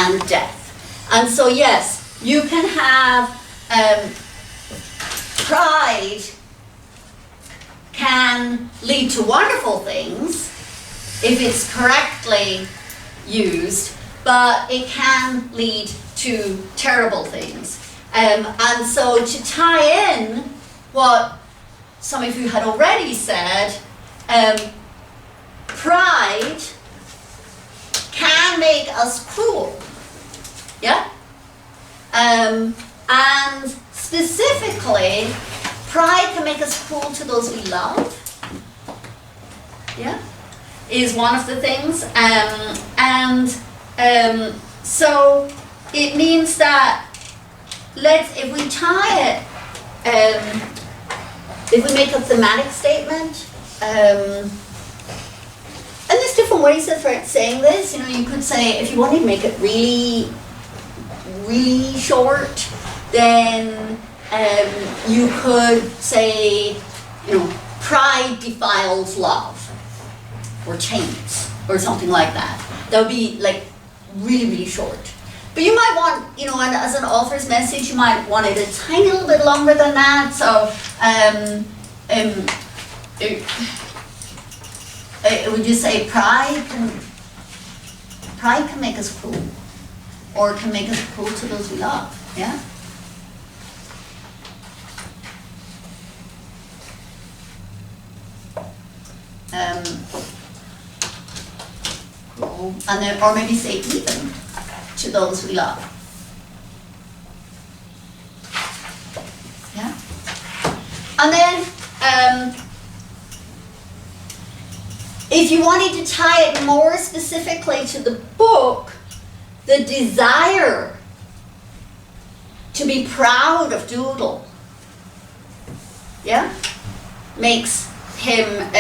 and death. And so yes, you can have pride can lead to wonderful things if it's correctly used, but it can lead to terrible things. And so to tie in what some of you had already said, pride can make us cruel. Yeah? And specifically, pride can make us cruel to those we love. Yeah? Is one of the things. So it means that if we tie it, if we make a thematic statement, and there's different ways of saying this. You know, you could say, if you wanted to make it really, really short, then you could say, you know, pride defiles love, or taints, or something like that. That would be like really, really short. But you might want, you know, and as an author's message, you might want it a tiny little bit longer than that. So, would you say pride can make us cruel, or can make us cruel to those we love? Yeah. And then, or maybe say even to those we love. Yeah. And then, if you wanted to tie it more specifically to the book, the desire to be proud of Doodle, yeah, makes him,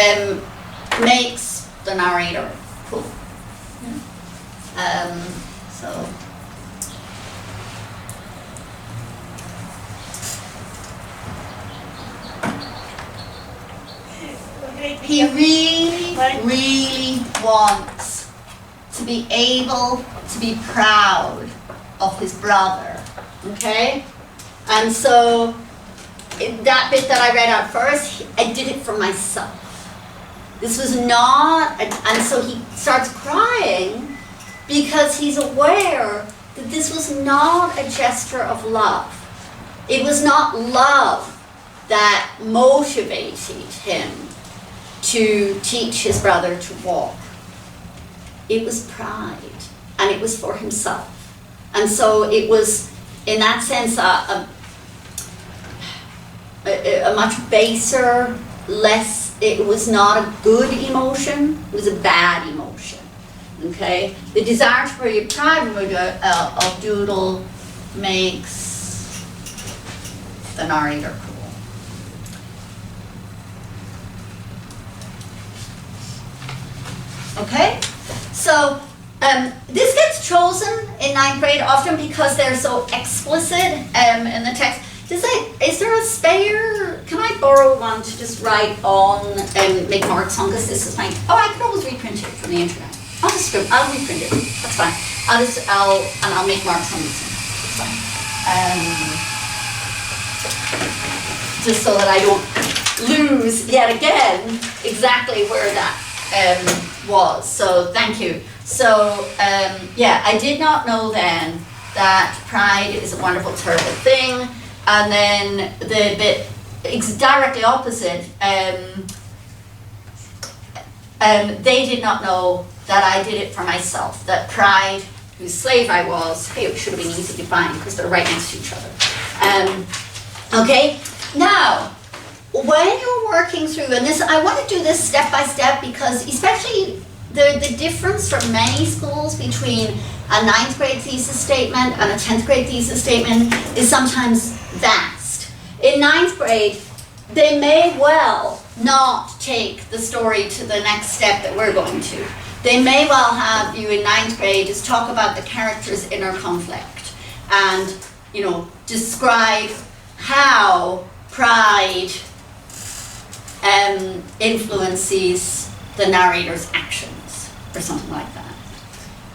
makes the narrator cool. Yeah. So. He really wants to be able to be proud of his brother, okay? And so, that bit that I read out first, I did it for myself. This was not, and so he starts crying because he's aware that this was not a gesture of love. It was not love that motivated him to teach his brother to walk. It was pride, and it was for himself. And so it was, in that sense, a much baser, less, it was not a good emotion, it was a bad emotion, okay? The desire to be proud of Doodle makes the narrator cool. Okay, so this gets chosen in 9th grade often because they're so explicit in the text. Is there a spare? Can I borrow one to just write on and make marks on? Because this is my. Oh, I can always reprint it from the internet. I'll reprint it. That's fine. I'll make marks on this one. That's fine. Just so that I don't lose yet again exactly where that was. So thank you. So yeah, I did not know then that pride is a wonderful, terrible thing. And then the bit directly opposite, they did not know that I did it for myself. That pride, whose slave I was, hey, it should have been easy to find because they're right next to each other. Okay, now, when you're working through, and this, I want to do this step by step because especially the difference from many schools between a 9th grade thesis statement and a 10th grade thesis statement is sometimes vast. In 9th grade, they may well not take the story to the next step that we're going to. They may well have you in 9th grade just talk about the character's inner conflict and, you know, describe how pride influences the narrator's actions or something like that.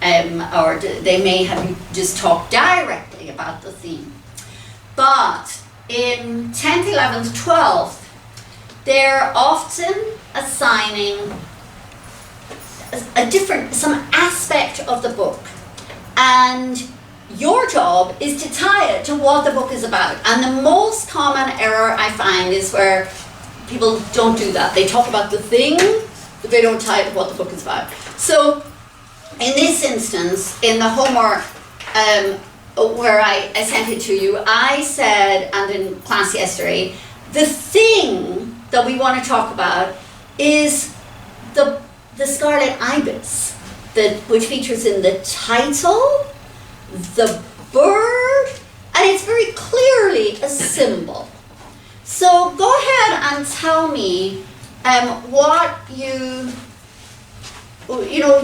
or they may have just talked directly about the theme. But in 10th, 11th, 12th, they're often assigning some aspect of the book, and your job is to tie it to what the book is about. And the most common error I find is where people don't do that. They talk about the thing, but they don't tie it to what the book is about. So in this instance, in the homework where I sent it to you, I said, and in class yesterday, the thing that we want to talk about is the Scarlet Ibis, which features in the title, the bird, and it's very clearly a symbol. So go ahead and tell me what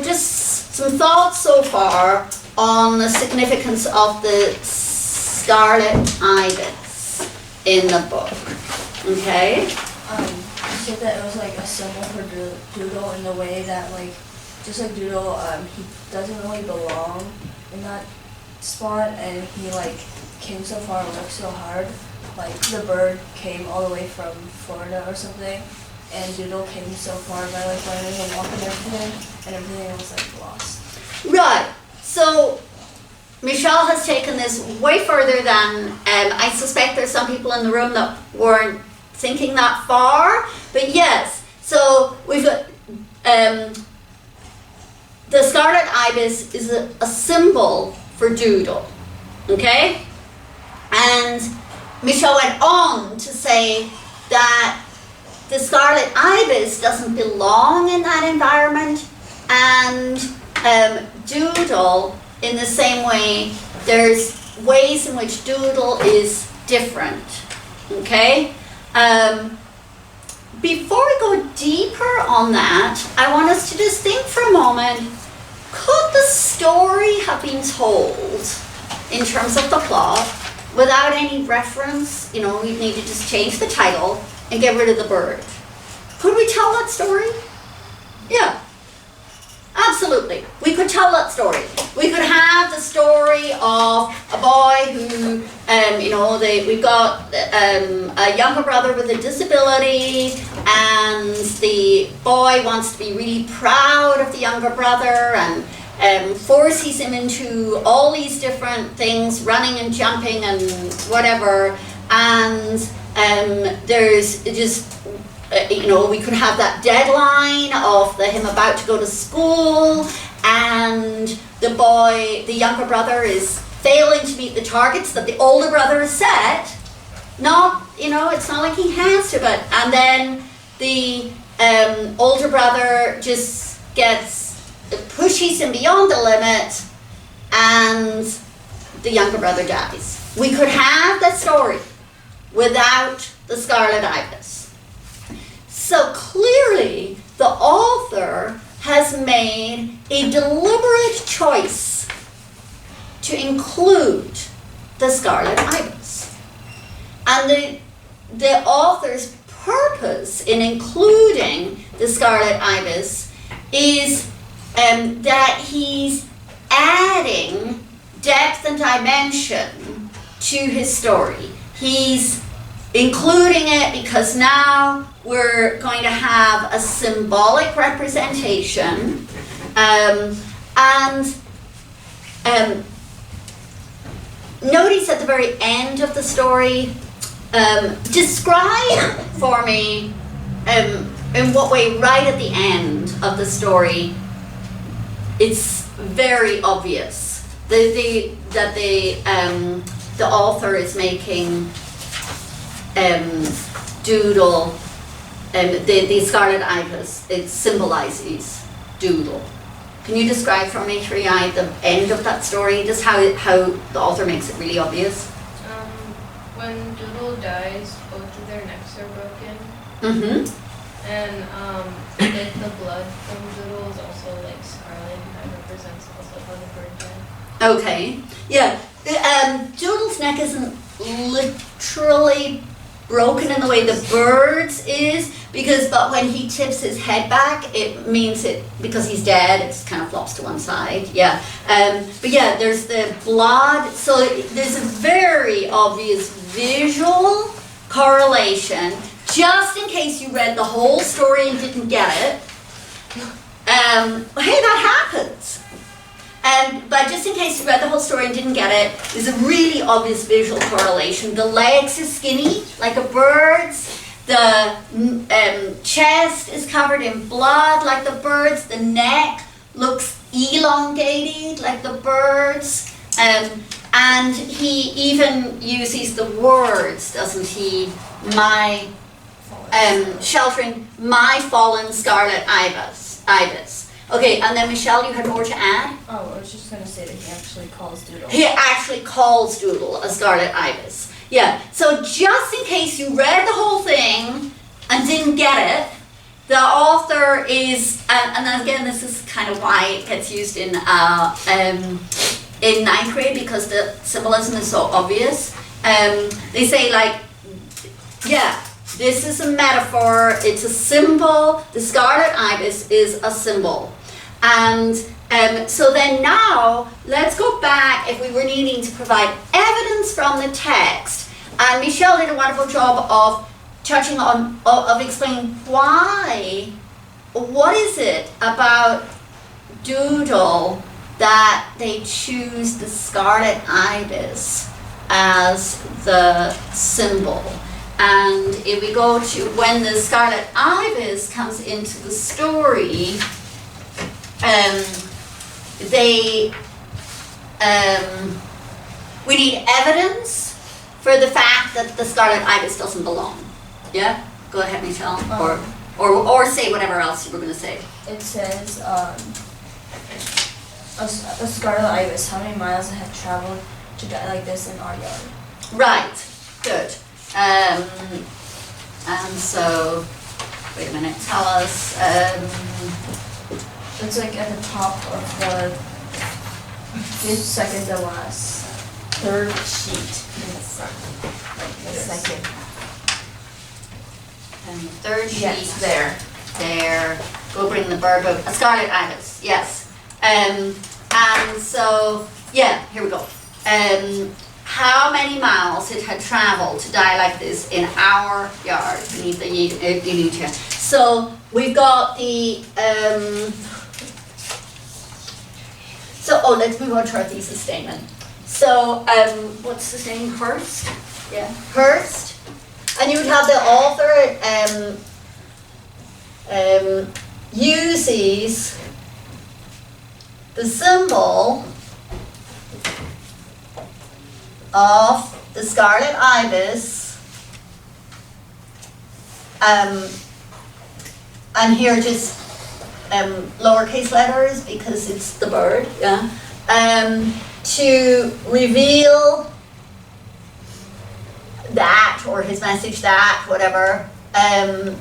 just some thoughts so far on the significance of the Scarlet Ibis in the book. Okay? You said that it was like a symbol for Doodle in the way that, like, just like Doodle, he doesn't really belong in that spot, and he like came so far and worked so hard. Like the bird came all the way from Florida or something, and Doodle came so far by like learning and walking and everything was like lost. Right. So Michelle has taken this way further than I suspect there's some people in the room that weren't thinking that far. But yes, so we've got the Scarlet Ibis is a symbol for Doodle, okay? And Michelle went on to say that the Scarlet Ibis doesn't belong in that environment, and Doodle, in the same way, there's ways in which Doodle is different, okay? Before we go deeper on that, I want us to just think for a moment, could the story have been told in terms of the plot without any reference? You know, we'd need to just change the title and get rid of the bird. Could we tell that story? Yeah, absolutely. We could tell that story. We could have the story of a boy who, we've got a younger brother with a disability, and the boy wants to be really proud of the younger brother and forces him into all these different things, running and jumping and whatever, and there's just, we could have that deadline of him about to go to school, and the younger brother is failing to meet the targets that the older brother has set. It's not like he has to, and then the older brother just pushes him beyond the limit, and the younger brother dies. We could have that story without the Scarlet Ibis. So clearly, the author has made a deliberate choice to include the Scarlet Ibis. And the author's purpose in including the Scarlet Ibis is that he's adding depth and dimension to his story. He's including it because now we're going to have a symbolic representation, notice at the very end of the story, describe for me in what way right at the end of the story it's very obvious that the author is making Doodle, the Scarlet Ibis, it symbolizes Doodle. Can you describe for me, Shreya, the end of that story, just how the author makes it really obvious? When Doodle dies, both of their necks are broken. Mm-hmm. And like the blood from Doodle is also like scarlet, and that represents also how the bird died. Okay, yeah. Doodle's neck isn't literally broken in the way the bird's is, but when he tips his head back, it means it, because he's dead, it kind of flops to one side, yeah. But yeah, there's the blood, so there's a very obvious visual correlation, just in case you read the whole story and didn't get it. Hey, that happens. But just in case you read the whole story and didn't get it, there's a really obvious visual correlation. The legs are skinny, like a bird's. The chest is covered in blood, like the bird's. The neck looks elongated, like the bird's. And he even uses the words, doesn't he? Sheltering my fallen scarlet ibis. Okay, and then Michelle, you had more to add? Oh, I was just going to say that he actually calls Doodle. He actually calls Doodle a scarlet ibis. Yeah, so just in case you read the whole thing and didn't get it, the author is, and then again, this is kind of why it gets used in ninth grade, because the symbolism is so obvious. They say, like, yeah, this is a metaphor, it's a symbol, the scarlet ibis is a symbol. And so then now, let's go back, if we were needing to provide evidence from the text, and Michelle did a wonderful job of touching on, of explaining why, what is it about Doodle that they choose the scarlet ibis as the symbol. And if we go to when the scarlet ibis comes into the story, we need evidence for the fact that the scarlet ibis doesn't belong. Yeah? Go ahead, Michelle. Or say whatever else you were going to say. It says, a scarlet ibis, how many miles it had traveled to die like this in our yard? Right. Good. And so, wait a minute, tell us. It's like at the top of the second to last, third sheet in the front, like the second. And the third sheet. Yes, There. Go bring the bird book. A scarlet ibis. Yes. And so, yeah, here we go. How many miles it had traveled to die like this in our yard beneath the Juliet. So we've got the, let's move on to our thesis statement. So, what's his name? Hurst? Yeah, Hurst. And you would have the author uses the symbol of the scarlet ibis, and here just lowercase letters because it's the bird, yeah, to reveal that, or his message that, whatever. And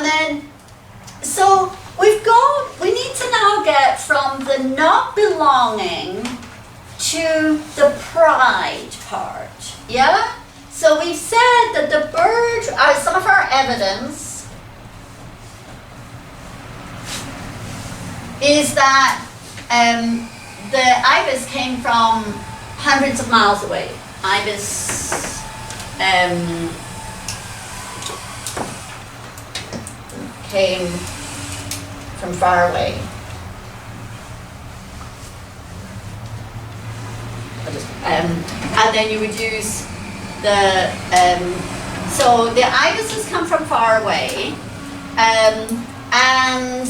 then, so we need to now get from the not belonging to the pride part, yeah? So we've said that the bird, some of our evidence is that the ibis came from hundreds of miles away. Ibis came from far away. And then you would use the, so the ibises come from far away, and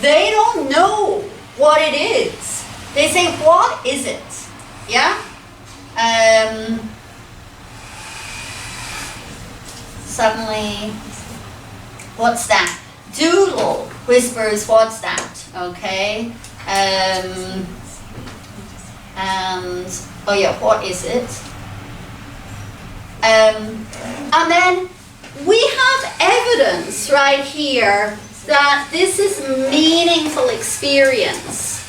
they don't know what it is. They say, what is it? Yeah? Suddenly, what's that? Doodle whispers, what's that? Okay? And, oh yeah, what is it? And then we have evidence right here that this is meaningful experience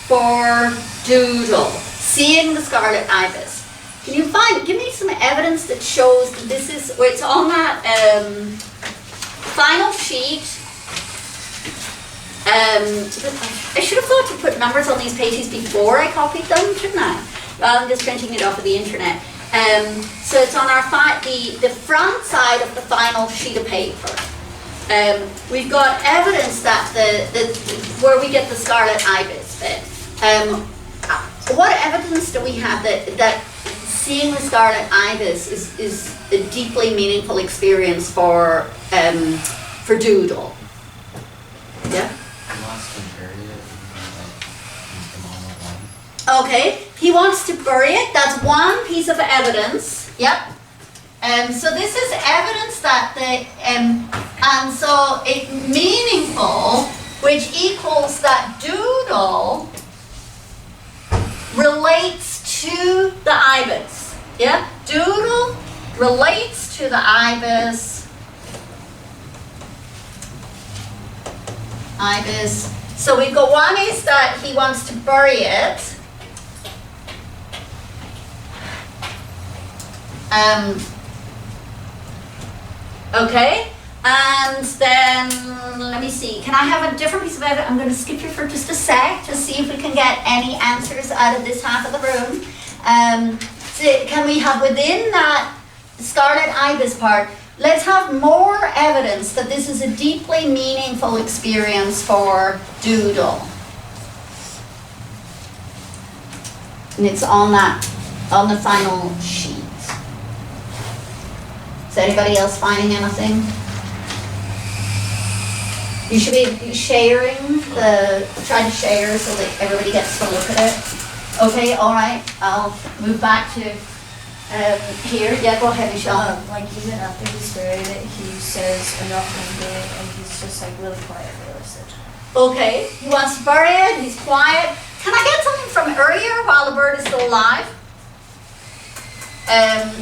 for Doodle, seeing the scarlet ibis. Can you give me some evidence that shows that this is, where it's on that final sheet. I should have thought to put numbers on these pages before I copied them, shouldn't I? Rather than just printing it off of the internet. So it's on our the front side of the final sheet of paper. We've got evidence that where we get the Scarlet Ibis bit. What evidence do we have that seeing the Scarlet Ibis is a deeply meaningful experience for Doodle? Yeah. Okay, he wants to bury it. That's one piece of evidence. Yep. So this is evidence that and so it's meaningful, which equals that Doodle relates to the Ibis. Yeah, Doodle relates to the Ibis. So we've got one is that he wants to bury it. Okay, and then let me see. Can I have a different piece of evidence? I'm going to skip you for just a sec to see if we can get any answers out of this half of the room. So can we have within that Scarlet Ibis part? Let's have more evidence that this is a deeply meaningful experience for Doodle. And it's on the final sheet. Is anybody else finding anything? You should be sharing try to share so that everybody gets to look at it. Okay, all right. I'll move back to here. Yeah, go ahead, Michelle. Like even after he's buried it, he says enough ending, and he's just like really quiet for the rest of the time. Okay, he wants to bury it. He's quiet. Can I get something from earlier while the bird is still alive?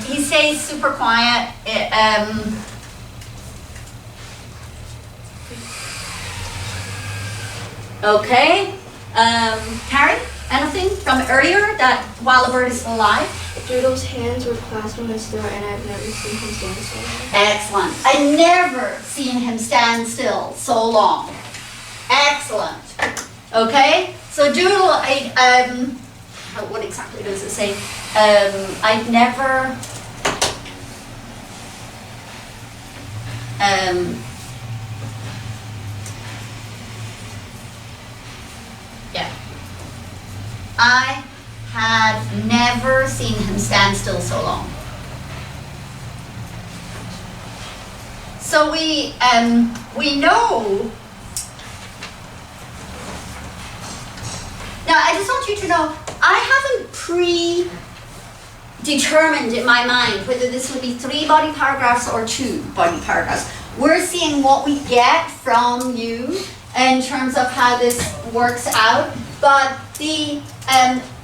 He stays super quiet. Okay. Karen, anything from earlier that while the bird is still alive? Doodle's hands were clasped on his throat, and I've never seen him stand so long. Excellent. I've never seen him stand still so long. Excellent. Okay. So Doodle, what exactly does it say? I've never I had never seen him stand still so long. So we know. Now I just want you to know, I haven't predetermined in my mind whether this would be 3 body paragraphs or 2 body paragraphs. We're seeing what we get from you in terms of how this works out, but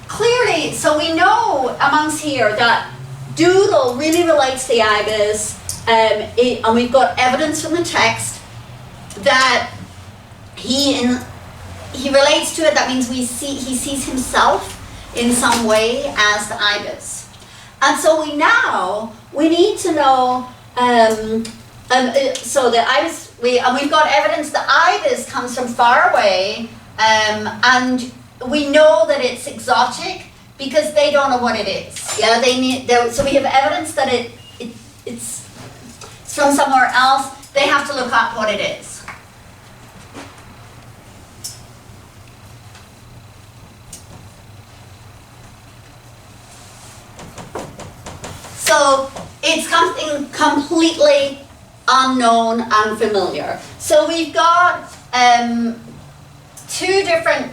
clearly, so we know amongst here that Doodle really relates to the Ibis, and we've got evidence from the text that he relates to it. That means he sees himself in some way as the Ibis. And so we need to know, so the Ibis, we've got evidence the Ibis comes from far away, and we know that it's exotic because they don't know what it is. Yeah, so we have evidence that it's from somewhere else. They have to look up what it is. So it's something completely unknown, unfamiliar. So we've got 2 different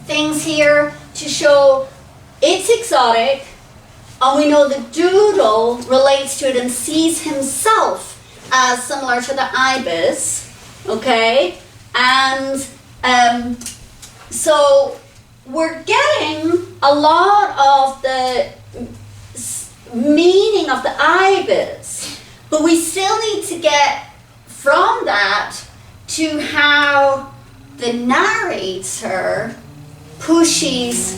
things here to show it's exotic, and we know that Doodle relates to it and sees himself as similar to the Ibis, okay? And so we're getting a lot of the meaning of the Ibis, but we still need to get from that to how the narrator pushes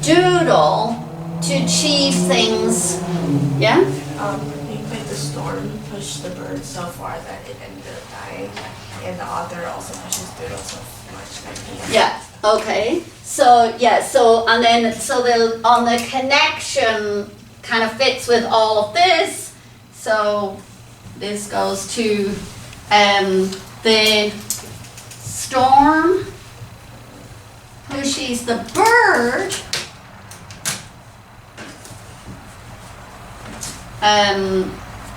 Doodle to achieve things. Yeah? He made the storm push the bird so far that it ended up dying, and the author also pushes Doodle so much that he. Yeah. Okay. So yeah. So and then so the on the connection kind of fits with all of this. So this goes to the storm pushes the bird.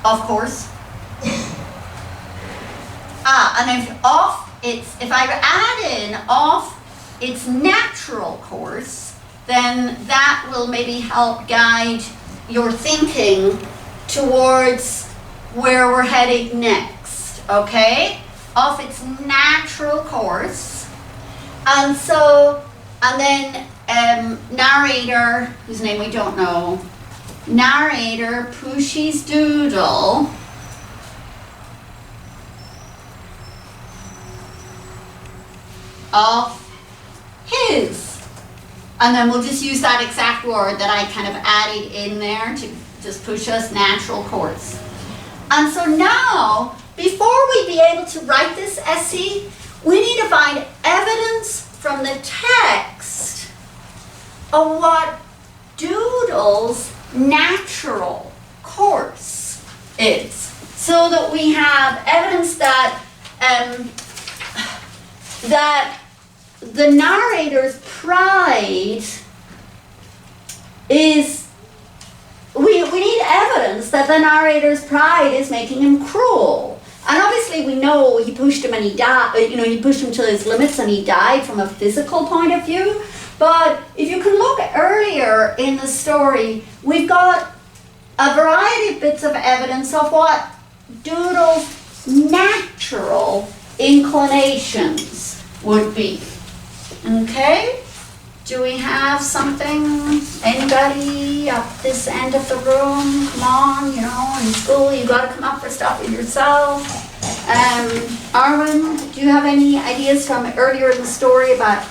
Of course. And if I add in off its natural course, then that will maybe help guide your thinking towards where we're heading next, okay? Off its natural course. And so, and then narrator, whose name we don't know, narrator pushes Doodle off his. And then we'll just use that exact word that I kind of added in there to just push us natural course. And so now, before we be able to write this essay, we need to find evidence from the text of what Doodle's natural course is, so that we have evidence that that the narrator's pride is, we need evidence that the narrator's pride is making him cruel. And obviously we know he pushed him and he died, he pushed him to his limits and he died from a physical point of view. But if you can look earlier in the story, we've got a variety of bits of evidence of what Doodle's natural inclinations would be. Okay? Do we have something? Anybody up this end of the room? Come on, in school you got to come up with stuff in yourself. Arwen, do you have any ideas from earlier in the story about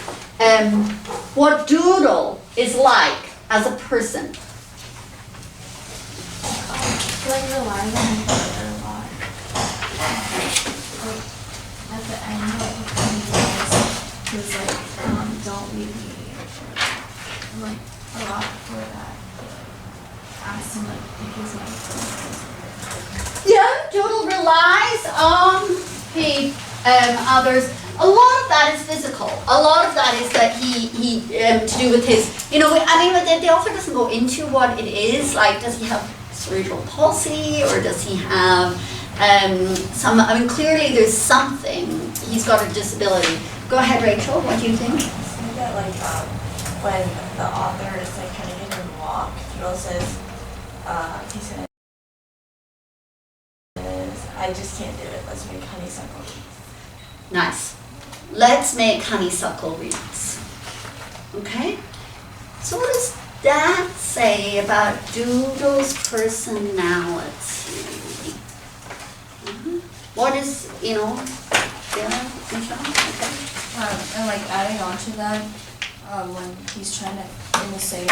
what Doodle is like as a person? Like relying on each other a lot. Like at the end, he was like, "Don't leave me." Like a lot for that. Asked him if he's like. Yeah, Doodle relies on the others. A lot of that is physical. A lot of that is that he to do with his, the author doesn't go into what it is. Like, does he have cerebral palsy, or does he have clearly there's something. He's got a disability. Go ahead, Rachel. What do you think? I think that when the author is trying to get him to walk, Doodle says, he's gonna. I just can't do it. Let's make honeysuckle. Nice. Let's make honeysuckle wreaths. Okay? So what does that say about Doodle's personality? What is, Michelle? Okay. And adding on to that, when he's trying to, in the same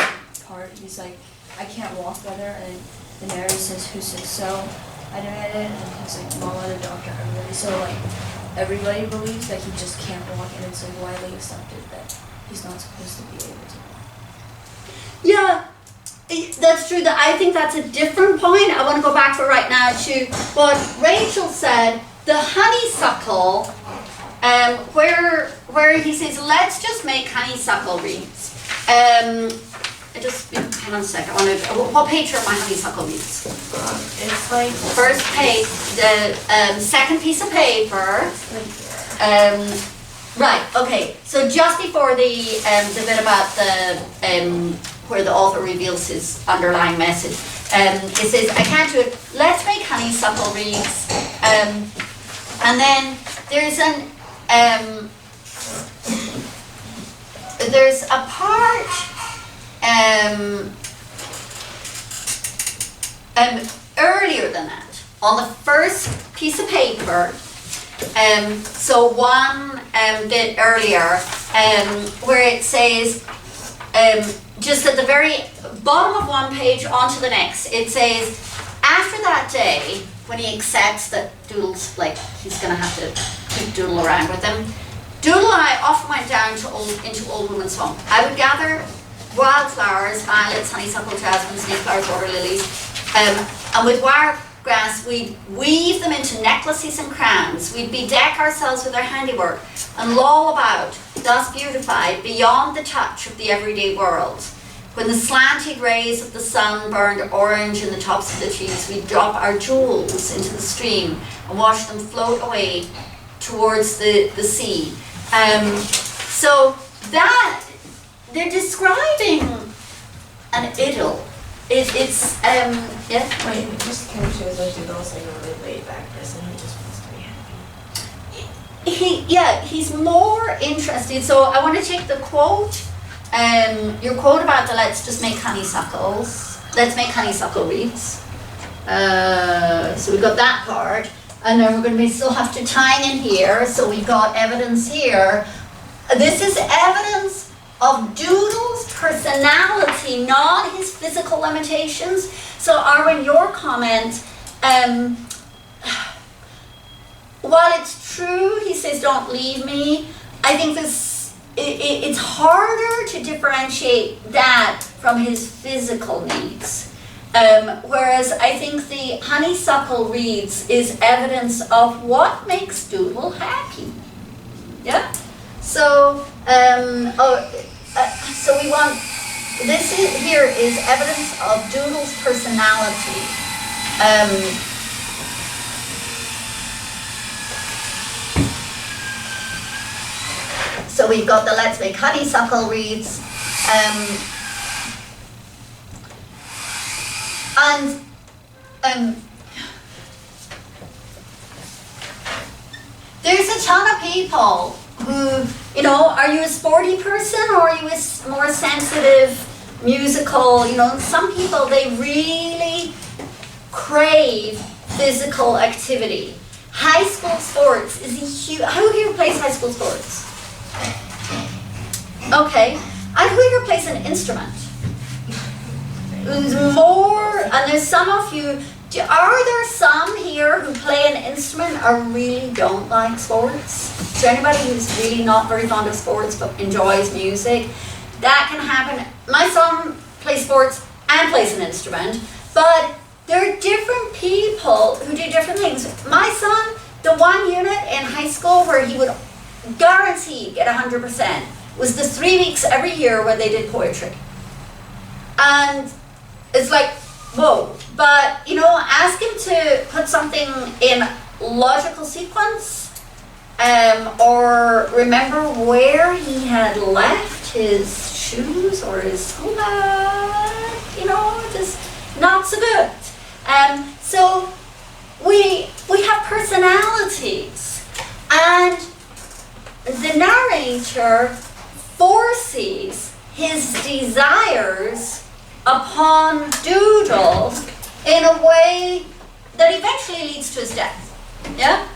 part, he's like, I can't walk better, and the narrator says, who says so? I demanded it, and he's like, Mom, let a doctor, everybody. So everybody believes that he just can't walk, and it's widely accepted that he's not supposed to be able to walk. Yeah, that's true. I think that's a different point. I want to go back for right now to what Rachel said. The honeysuckle, where he says, let's just make honeysuckle wreaths. Hang on a second. What page are my honeysuckle wreaths? It's like first page, the second piece of paper. Right. Okay. So just before the bit about the where the author reveals his underlying message, it says, "I can't do it. Let's make honeysuckle wreaths." And then there's there's a part. Earlier than that, on the first piece of paper, so one bit earlier, where it says, just at the very bottom of one page onto the next, it says, after that day, when he accepts that Doodle's, like, he's going to have to keep Doodle around with him, Doodle and I often went down into Old Woman's Swamp. I would gather wildflowers, violets, honeysuckle, jasmine, snakeflowers, water lilies, and with wiregrass we'd weave them into necklaces and crowns. We'd bedeck ourselves with our handiwork and loll about, thus beautified, beyond the touch of the everyday world. When the slanted rays of the sun burned orange in the tops of the trees, we'd drop our jewels into the stream and watch them float away towards the sea. So that, they're describing an idyll. It's yeah. Wait, it just kind of shows that Doodle's like a really laid back person who just wants to be happy. He's more interested. So I want to take the quote, your quote about the let's make honeysuckle wreaths. So we've got that part, and then we're going to still have to tie in here. So we've got evidence here. This is evidence of Doodle's personality, not his physical limitations. So Arwen, your comment, while it's true, he says, don't leave me, I think it's harder to differentiate that from his physical needs. Whereas I think the honeysuckle wreaths is evidence of what makes Doodle happy. Yeah? So, so we want, here is evidence of Doodle's personality. So we've got the let's make honeysuckle wreaths. There's a ton of people who, are you a sporty person or are you a more sensitive, musical? Some people, they really crave physical activity. High school sports is a huge, who here plays high school sports? Okay, and who here plays an instrument? Who's more, and there's some of you, are there some here who play an instrument or really don't like sports? Is there anybody who's really not very fond of sports but enjoys music? That can happen. My son plays sports and plays an instrument, but there are different people who do different things. My son, the one unit in high school where he would guaranteed get 100% was the 3 weeks every year where they did poetry. And it's like, whoa. But, ask him to put something in logical sequence, or remember where he had left his shoes or his school bag, just not so good. So we have personalities, and the narrator forces his desires upon Doodle in a way that eventually leads to his death. Yeah?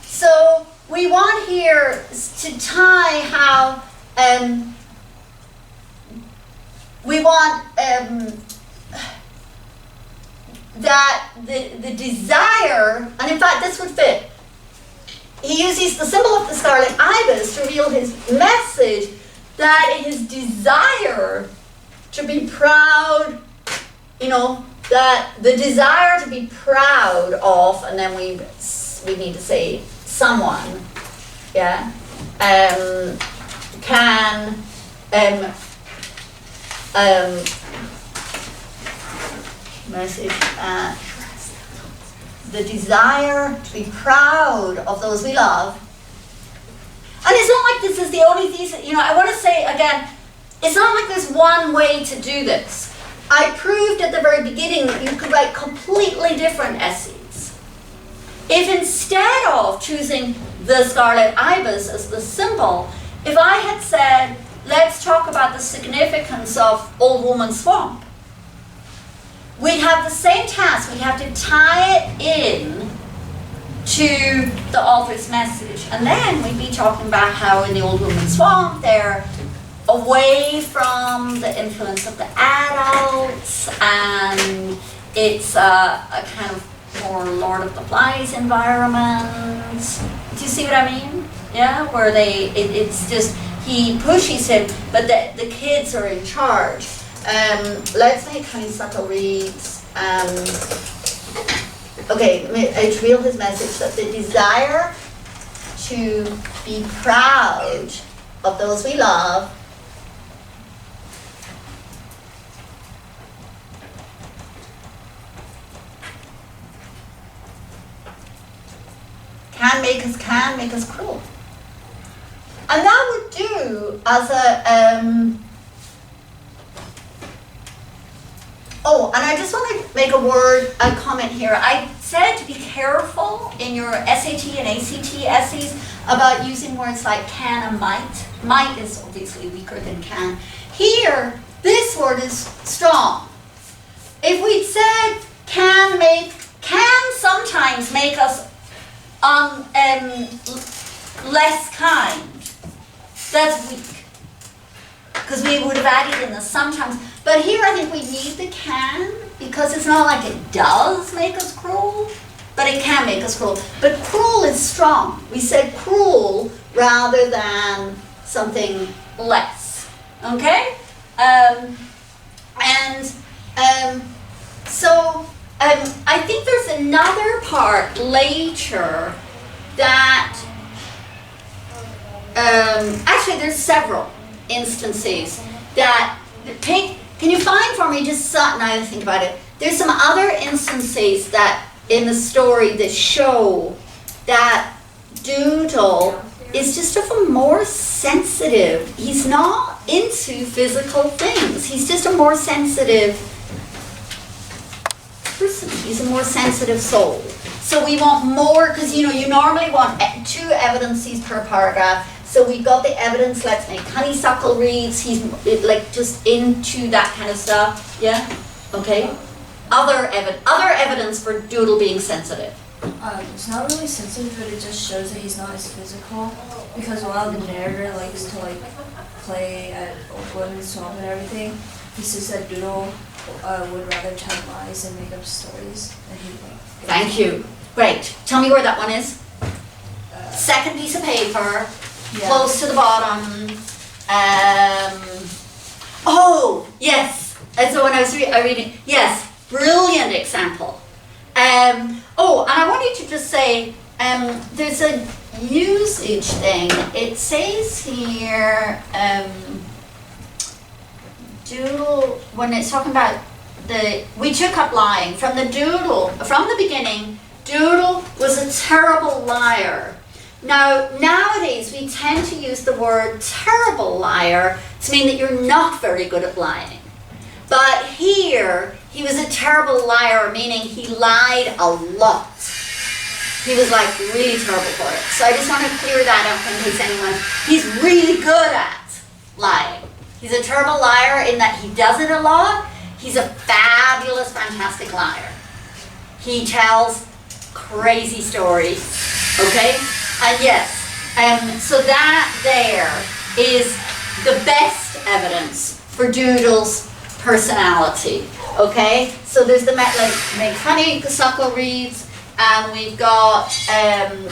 So we want here to tie how we want that the desire, and in fact this would fit. He uses the symbol of the Scarlet Ibis to reveal his message that his desire to be proud, that the desire to be proud of, and then we need to say someone, yeah, can message the desire to be proud of those we love. And it's not like this is the only thesis. I want to say again, it's not like there's one way to do this. I proved at the very beginning that you could write completely different essays. If instead of choosing the Scarlet Ibis as the symbol, if I had said, let's talk about the significance of Old Woman's Swamp, we'd have the same task. We'd have to tie it in to the author's message. And then we'd be talking about how in the Old Woman's Swamp they're away from the influence of the adults, and it's a kind of more Lord of the Flies environment. Do you see what I mean? Yeah, where it's just, he pushes him, but the kids are in charge. Let's make honeysuckle reads. Okay, it's real his message that the desire to be proud of those we love can make us cruel. And that would do as a oh, and I just want to make a comment here. I said to be careful in your SAT and ACT essays about using words like can and might. Might is obviously weaker than can. Here, this word is strong. If we'd said can sometimes make us less kind, that's weak. Because we would have added in the sometimes. But here I think we need the can, because it's not like it does make us cruel, but it can make us cruel. But cruel is strong. We said cruel rather than something less. Okay? I think there's another part later that, actually there's several instances that, can you find for me just now that I think about it, there's some other instances that in the story that show that Doodle is just a more sensitive, he's not into physical things, he's just a more sensitive person, he's a more sensitive soul. So we want more, because you normally want 2 evidences per paragraph. So we've got the evidence, let's make honeysuckle reads, he's like just into that kind of stuff, yeah? Okay? Other evidence for Doodle being sensitive. It's not really sensitive, but it just shows that he's not as physical. Because while the narrator likes to play at Oakwood and Swamp and everything, he says that Doodle would rather tell lies and make up stories. And Thank you. Great. Tell me where that one is. Second piece of paper. Yeah. Close to the bottom. Oh, yes. And so when I was reading, yes, brilliant example. And I wanted to just say, there's a usage thing. It says here, Doodle, when it's talking about we took up lying from the beginning, Doodle was a terrible liar. Now, nowadays, we tend to use the word terrible liar to mean that you're not very good at lying. But here, he was a terrible liar, meaning he lied a lot. He was like really terrible for it. So I just want to clear that up in case he's really good at lying. He's a terrible liar in that he does it a lot. He's a fabulous, fantastic liar. He tells crazy stories, okay? And yes, so that there is the best evidence for Doodle's personality, okay? So there's the make honeysuckle reads, and we've got, and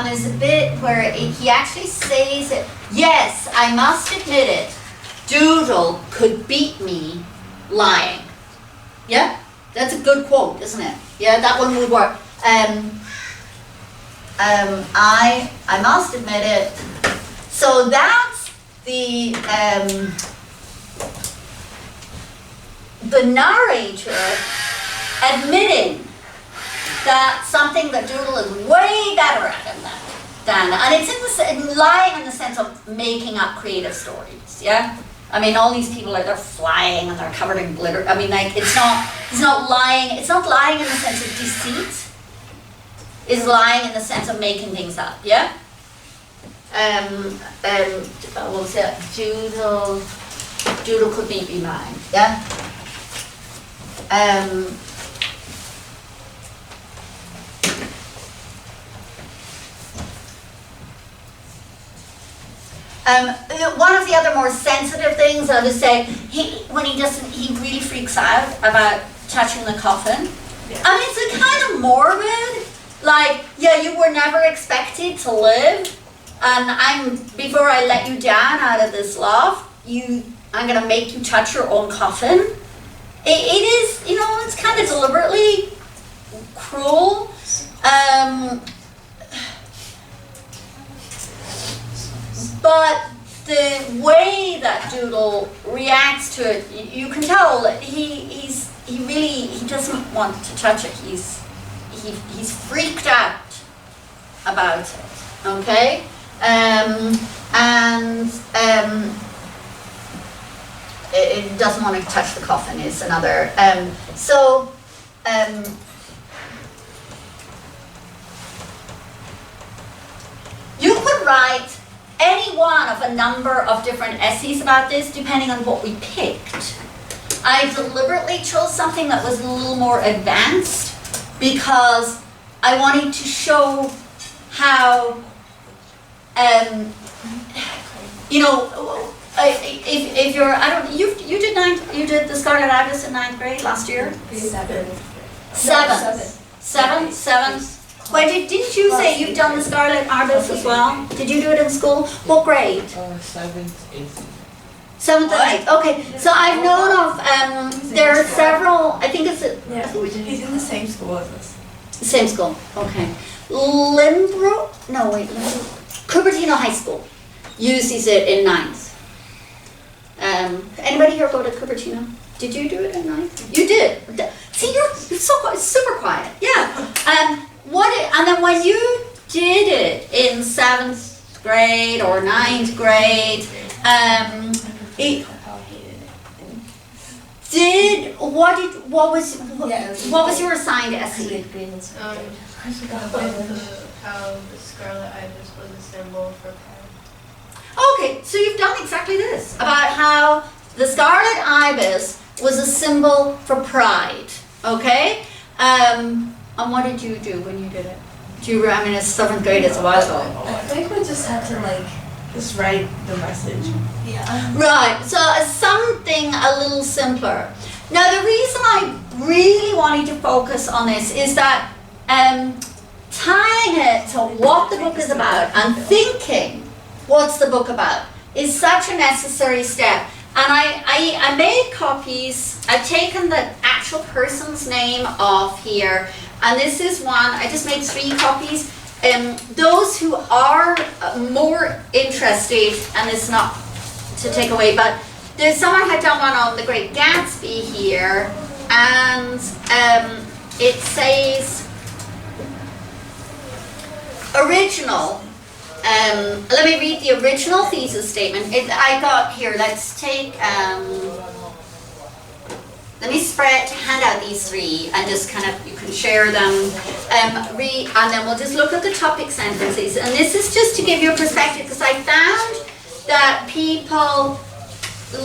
there's a bit where he actually says it, yes, I must admit it, Doodle could beat me lying. Yeah? That's a good quote, isn't it? Yeah, that one would work. I must admit it. So that's the narrator admitting that something that Doodle is way better at than and it's lying in the sense of making up creative stories, yeah? I mean, all these people they're flying and they're covered in glitter. I mean, he's not lying. It's not lying in the sense of deceit. It's lying in the sense of making things up, yeah? What was it? Doodle could be lying, yeah? One of the other more sensitive things, I'll just say, he really freaks out about touching the coffin. Yeah. I mean, it's a kind of morbid, like, yeah, you were never expected to live, and before I let you down out of this loft, I'm gonna make you touch your own coffin. It is, it's kind of deliberately cruel. But the way that Doodle reacts to it, you can tell that he doesn't want to touch it. He's freaked out about it. Okay, it doesn't want to touch the coffin is another. You could write any one of a number of different essays about this, depending on what we picked. I deliberately chose something that was a little more advanced because I wanted to show how, if you're, you did the Scarlet Ibis in 9th grade last year? Seventh. Wait, didn't you say you've done the Scarlet Ibis as well? Did you do it in school? What grade? 7th, 8th. 7th and 8th. Okay, so I've known of, there are several, I think it's He's in the same school as us. same school, okay. Cupertino High School uses it in 9th. Anybody here go to Cupertino? Did you do it in 9th? You did. See, you're super quiet. Yeah. And then when you did it in 7th grade or 9th grade, what was your assigned essay? How the Scarlet Ibis was a symbol for pride. Okay, so you've done exactly this, about how the Scarlet Ibis was a symbol for pride, okay? And what did you do when you did it? It's 7th grade, it's a while ago. I think we just had to just write the message. Yeah. Right, so something a little simpler. Now the reason I really wanted to focus on this is that tying it to what the book is about and thinking what's the book about is such a necessary step. And I made copies. I've taken the actual person's name off here, and this is one. I just made 3 copies. Those who are more interested, and it's not to take away, but there's someone had done one on The Great Gatsby here, and it says original. Let me read the original thesis statement. I got here, let's take, let me hand out these 3 and just kind of, you can share them, and then we'll just look at the topic sentences. And this is just to give you a perspective, because I found that people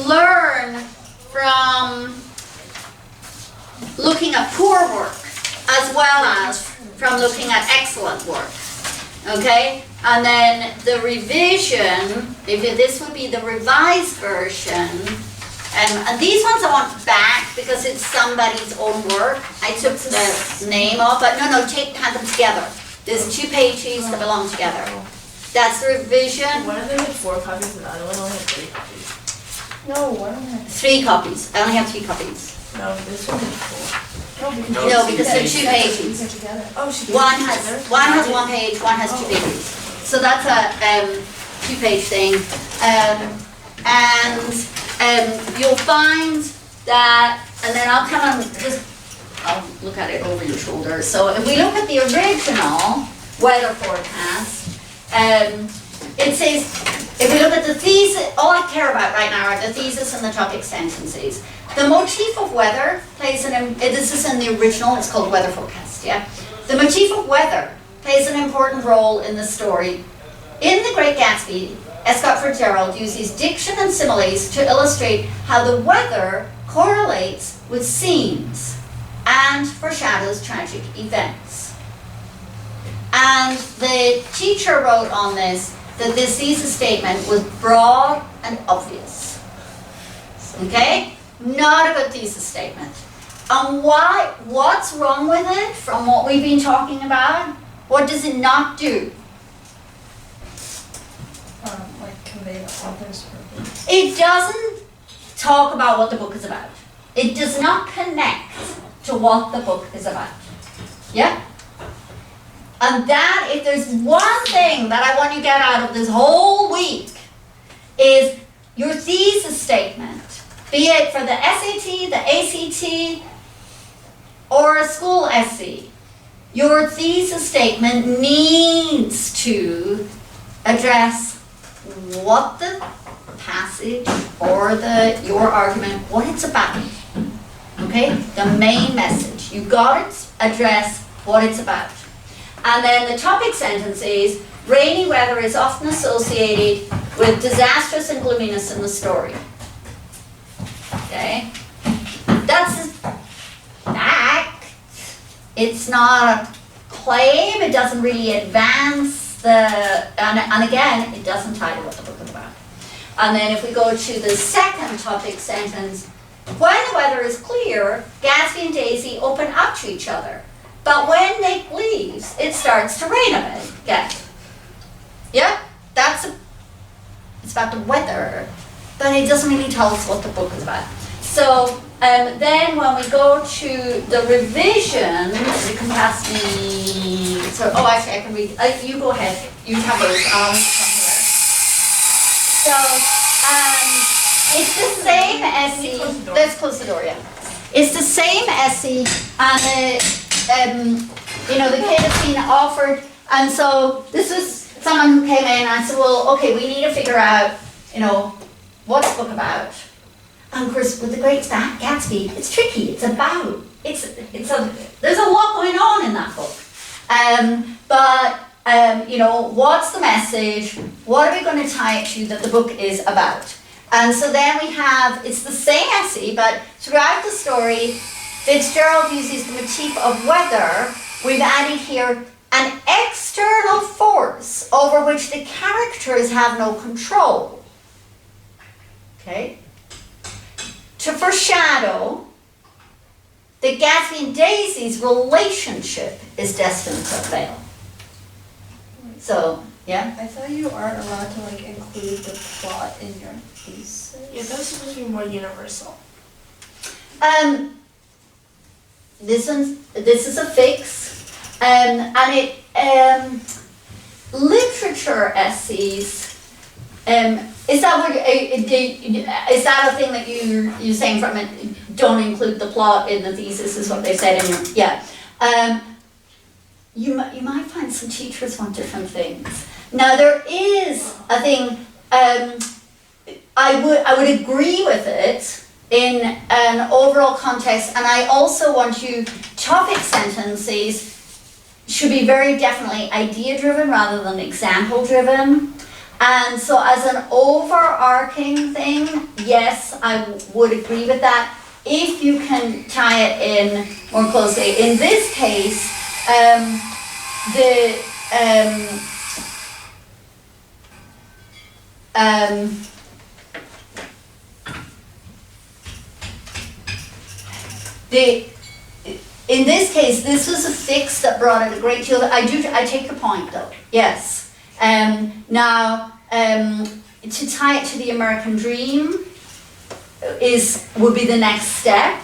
learn from looking at poor work as well as from looking at excellent work. Okay, and then the revision, this would be the revised version, and these ones I want back because it's somebody's own work. I took the name off, but no, hand them together. There's 2 pages that belong together. That's the revision. One of them had 4 copies and the other one only had 3 copies. No, one of them had 3 copies. I only have 3 copies. No, this one had 4. No, because they're 2 pages. Oh, One has 1 page, one has 2 pages. So that's a 2-page thing. And you'll find that, and then I'll come and I'll look at it over your shoulder. So if we look at the original weather forecast, it says, if we look at the thesis, all I care about right now are the thesis and the topic sentences. The motif of weather plays this is in the original, it's called weather forecast, yeah? The motif of weather plays an important role in the story. In The Great Gatsby, Scott Fitzgerald uses diction and similes to illustrate how the weather correlates with scenes and foreshadows tragic events. And the teacher wrote on this, that this thesis statement was broad and obvious. Okay? Not a good thesis statement. And why? What's wrong with it from what we've been talking about? What does it not do? Like convey the author's purpose. It doesn't talk about what the book is about. It does not connect to what the book is about. Yeah? And that, if there's one thing that I want you to get out of this whole week, is your thesis statement, be it for the SAT, the ACT, or a school SC, your thesis statement needs to address what the passage or your argument, what it's about. Okay? The main message. You've got to address what it's about. And then the topic sentence is, rainy weather is often associated with disastrous and gloominess in the story. Okay? That's a fact. It's not a claim. It doesn't really advance and again, it doesn't tell you what the book is about. And then if we go to the second topic sentence, when the weather is clear, Gatsby and Daisy open up to each other. But when Nick leaves, it starts to rain a bit again. Yeah? It's about the weather, but it doesn't really tell us what the book is about. So then when we go to the revision, you can pass me, actually I can read, you go ahead, you have those, I'll come here. So, it's the same SE, let's close the door, yeah. It's the same SE, and the kid has been offered, and so this is someone who came in and I said, well, okay, we need to figure out, what's the book about? And of course, with The Great Gatsby, it's tricky. It's about, there's a lot going on in that book. What's the message? What are we going to tie it to that the book is about? And so then we have, it's the same essay, but throughout the story, Fitzgerald uses the motif of weather. We've added here an external force over which the characters have no control. Okay? To foreshadow that Gatsby and Daisy's relationship is destined to fail. So, yeah? I thought you aren't allowed to include the plot in your thesis. Yeah, that's supposed to be more universal. This is a fix, and literature essays. Is that a thing that you're saying from it? Don't include the plot in the thesis is what they said in your, yeah. You might find some teachers want different things. Now there is a thing. I would agree with it in an overall context, and I also want topic sentences should be very definitely idea driven rather than example driven. And so as an overarching thing, yes, I would agree with that if you can tie it in more closely. In this case, in this case, this was a fix that brought it a great deal. I take your point though, yes. Now, to tie it to the American dream would be the next step,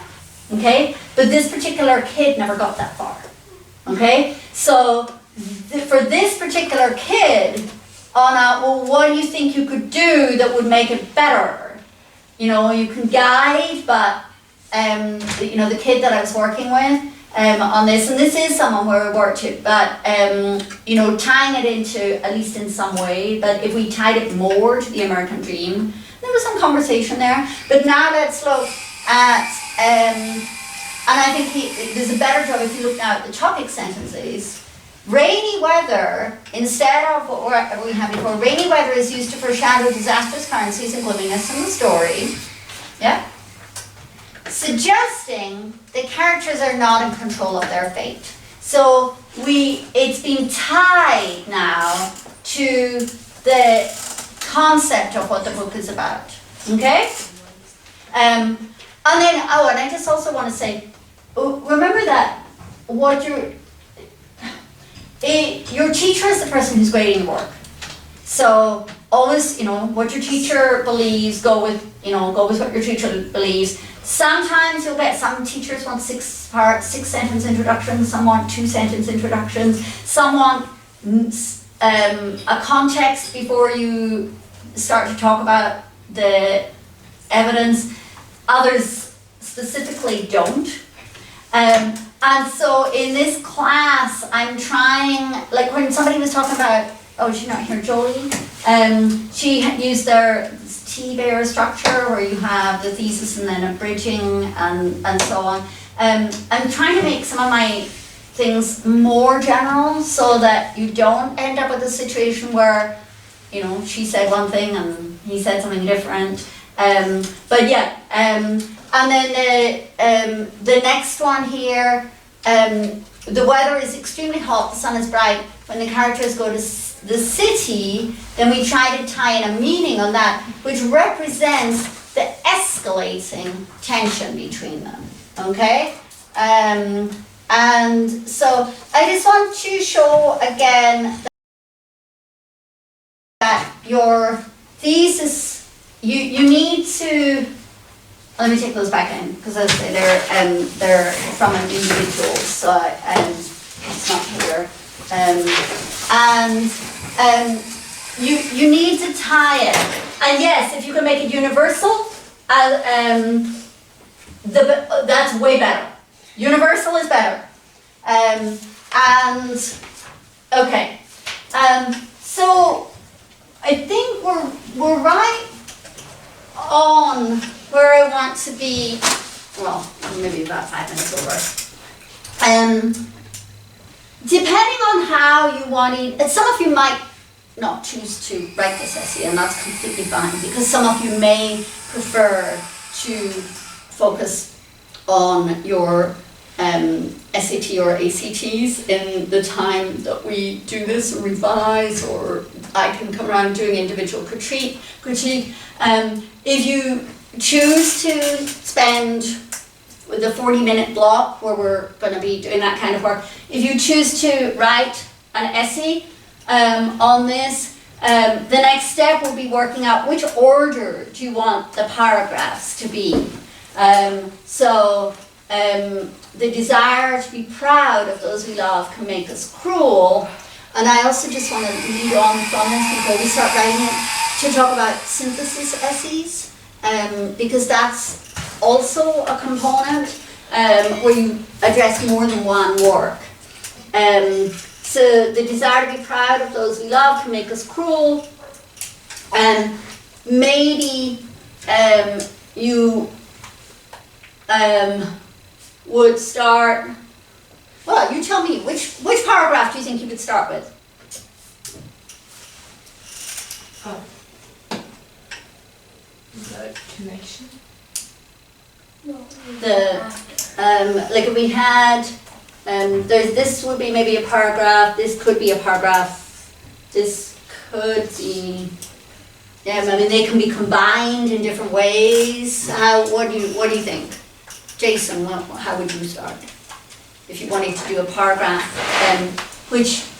okay? But this particular kid never got that far, okay? So for this particular kid, well, what do you think you could do that would make it better? You can guide, but the kid that I was working with on this, and this is someone where I worked it, but tying it into, at least in some way, but if we tied it more to the American dream, there was some conversation there. But now let's look at, and I think there's a better job if you look now at the topic sentences. Rainy weather, instead of what we have before, rainy weather is used to foreshadow disastrous currencies and gloominess in the story. Yeah? Suggesting the characters are not in control of their fate. So it's been tied now to the concept of what the book is about. Okay? And then, and I just also want to say, remember that what your teacher is the person who's grading your work. So always, what your teacher believes, go with what your teacher believes. Sometimes you'll get, some teachers want 6-sentence introductions, some want 2-sentence introductions, some want a context before you start to talk about the evidence. Others specifically don't. And so in this class, I'm trying, like when somebody was talking about, oh, she's not here, Jolie. She used their T-bear structure where you have the thesis and then a bridging and so on. I'm trying to make some of my things more general so that you don't end up with a situation where, she said one thing and he said something different. But yeah, and then the next one here, the weather is extremely hot, the sun is bright. When the characters go to the city, then we try to tie in a meaning on that, which represents the escalating tension between them, okay? And so I just want to show again that your thesis, you need to, let me take those back in, because as I say, they're from an individual, so it's not here. You need to tie it. And yes, if you can make it universal, that's way better. Universal is better. Okay. So I think we're right on where I want to be. Well, maybe about 5 minutes over. Depending on how you want it, and some of you might not choose to write this essay, and that's completely fine, because some of you may prefer to focus on your SAT or ACTs in the time that we do this and revise, or I can come around doing individual critique. If you choose to spend with the 40-minute block where we're going to be doing that kind of work, if you choose to write an essay on this, the next step will be working out which order do you want the paragraphs to be. The desire to be proud of those we love can make us cruel. And I also just want to lead on from this before we start writing it to talk about synthesis essays, because that's also a component where you address more than one work. So the desire to be proud of those we love can make us cruel. Maybe you would start, well, you tell me, which paragraph do you think you would start with? The connection? Like if we had, this would be maybe a paragraph, this could be a paragraph, this could be, I mean they can be combined in different ways. What do you think? Jason, how would you start? If you wanted to do a paragraph,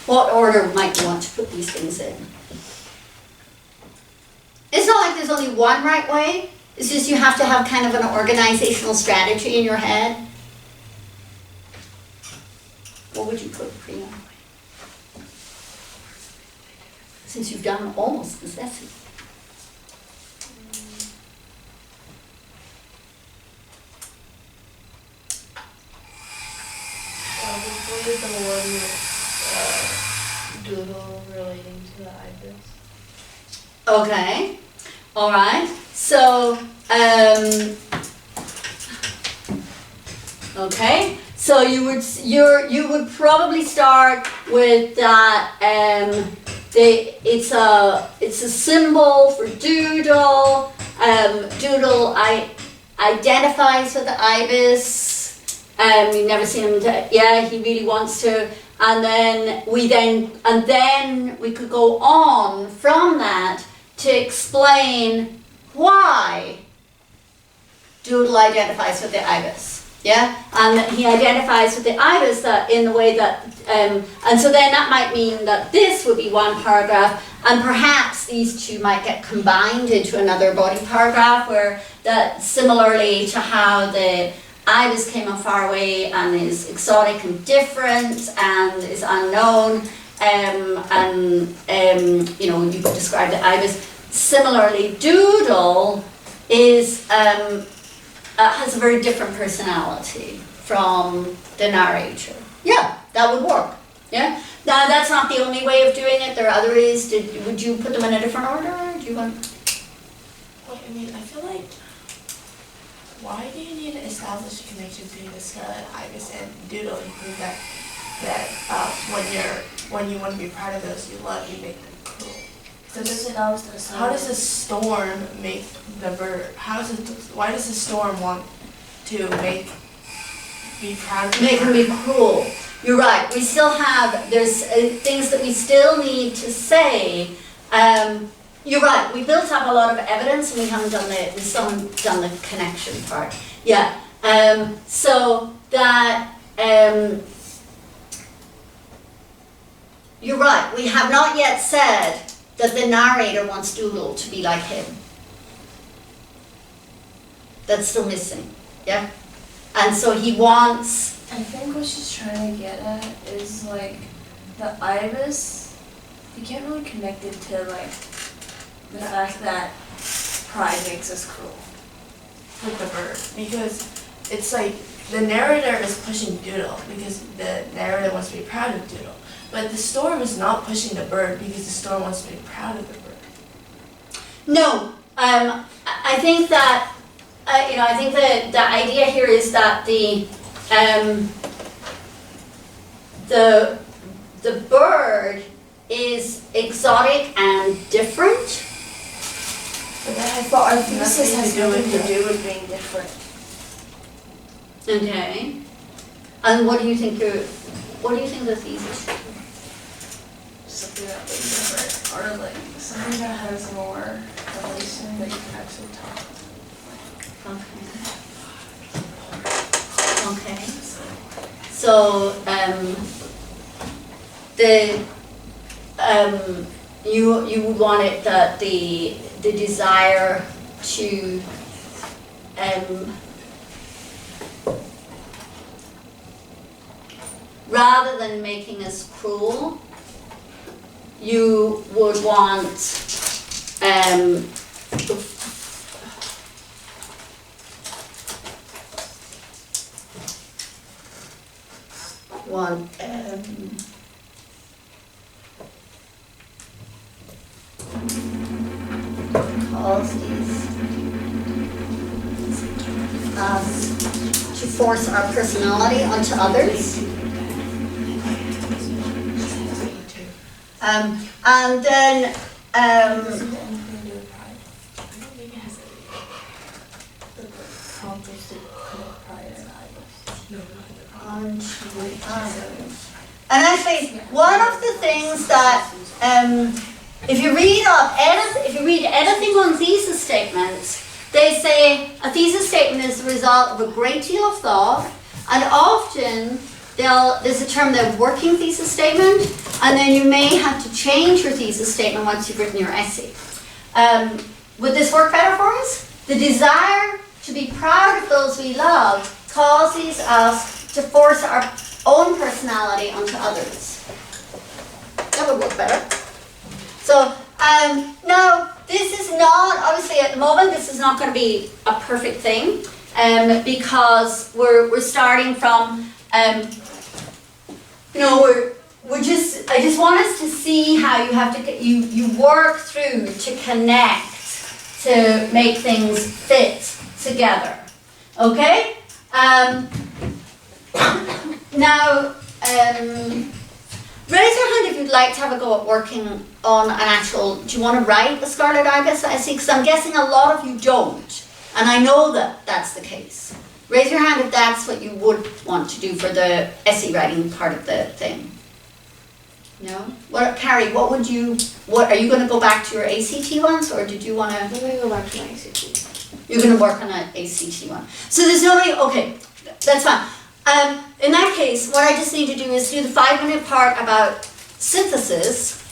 what order might you want to put these things in? It's not like there's only one right way. It's just you have to have kind of an organizational strategy in your head. What would you put, Priya? Since you've done almost this essay. Probably the one with doodle relating to the Ibis. Okay. All right. So, okay. So you would probably start with that. It's a symbol for doodle. Doodle identifies with the Ibis. You've never seen him. Yeah, he really wants to. and then we could go on from that to explain why Doodle identifies with the Ibis. Yeah, and he identifies with the Ibis that in the way that, and so then that might mean that this would be one paragraph, and perhaps these two might get combined into another body paragraph, where that similarly to how the Ibis came from far away and is exotic and different and is unknown, you know, you could describe the Ibis. Similarly, Doodle is has a very different personality from the narrator. Yeah, that would work. Yeah. Now that's not the only way of doing it. There are other ways. Would you put them in a different order? Or do you want? Well, I mean, I feel like, why do you need to establish a connection between the Scarlet, Ibis, and Doodle? You think that when you want to be proud of those you love, you make them cool. So how does the storm make the bird? Why does the storm want to be proud of? Make them be cruel. You're right. We still have, there's things that we still need to say. You're right. We built up a lot of evidence, and we still haven't done the connection part. Yeah. So that you're right. We have not yet said that the narrator wants Doodle to be like him. That's still missing. Yeah. And so he wants. I think what she's trying to get at is like the Ibis. You can't really connect it to like the fact that pride makes us cruel with the bird, because it's like the narrator is pushing Doodle because the narrator wants to be proud of Doodle, but the storm is not pushing the bird because the storm wants to be proud of the bird. No, I think that I think the idea here is that the bird is exotic and different. But that has our thesis has nothing to do with being different. Okay. And what do you think the thesis should be? Something that was different, or like something that has more relation that you can actually talk. Okay. So you would want it that the desire to rather than making us cruel, you would want policies to force our personality onto others. And then and actually, one of the things that if you read anything on thesis statements, they say a thesis statement is the result of a great deal of thought, and often there's a term, the working thesis statement, and then you may have to change your thesis statement once you've written your essay. Would this work better for us? The desire to be proud of those we love causes us to force our own personality onto others. That would work better. So now this is not, obviously at the moment, this is not going to be a perfect thing because we're starting from, I just want us to see how you have to, you work through to connect, to make things fit together. Okay? Now, raise your hand if you'd like to have a go at working on an actual, do you want to write a Scarlet Ibis essay? Because I'm guessing a lot of you don't, and I know that that's the case. Raise your hand if that's what you would want to do for the essay writing part of the thing. No? What, Carrie, what are you gonna go back to your ACT ones, or did you wanna? I'm gonna go back to my ACT. You're gonna work on an ACT one. So there's nobody, okay, that's fine. In that case, what I just need to do is do the 5-minute part about synthesis,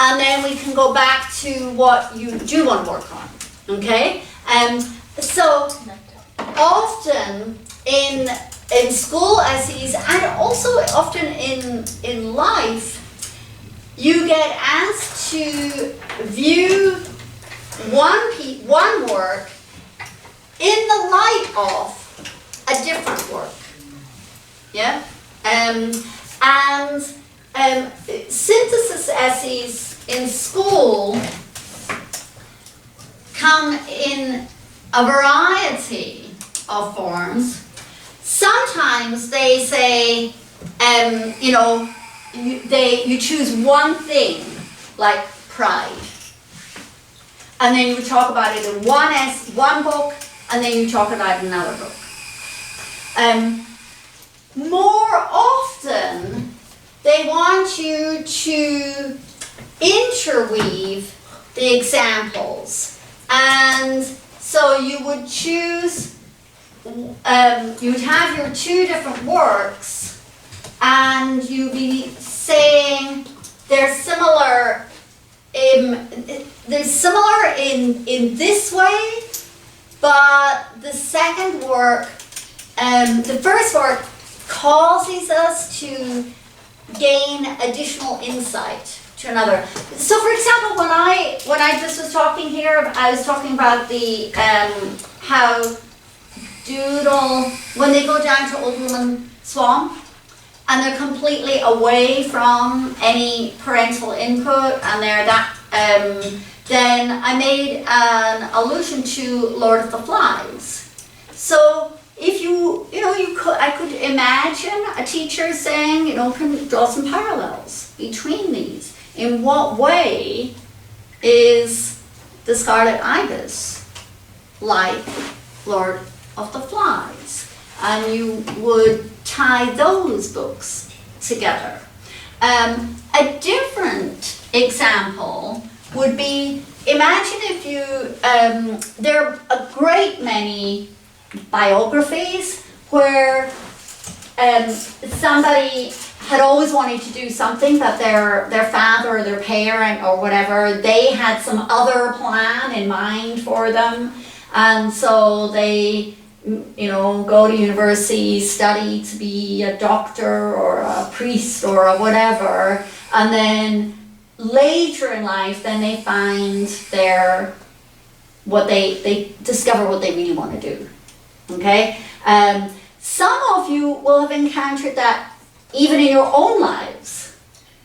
and then we can go back to what you do want to work on, okay? So often in school essays, and also often in life, you get asked to view one work in the light of a different work. Yeah? Synthesis essays in school come in a variety of forms. Sometimes they say, you choose one thing, like pride. And then you talk about it in one book, and then you talk about it in another book. More often, they want you to interweave the examples. And so you would choose, you would have your two different works, and you'd be saying they're similar in this way, but the second work, the first work causes us to gain additional insight to another. So for example, when I just was talking here, I was talking about the how Doodle, when they go down to Old Woman Swamp, and they're completely away from any parental input, and they're that, then I made an allusion to Lord of the Flies. So if I could imagine a teacher saying, can draw some parallels between these. In what way is the Scarlet Ibis like Lord of the Flies? And you would tie those books together. A different example would be, imagine if there are a great many biographies where somebody had always wanted to do something, but their father or their parent or whatever, they had some other plan in mind for them, and so they go to university, study to be a doctor or a priest or a whatever, and then later in life then they find they discover what they really want to do. Okay? Some of you will have encountered that even in your own lives,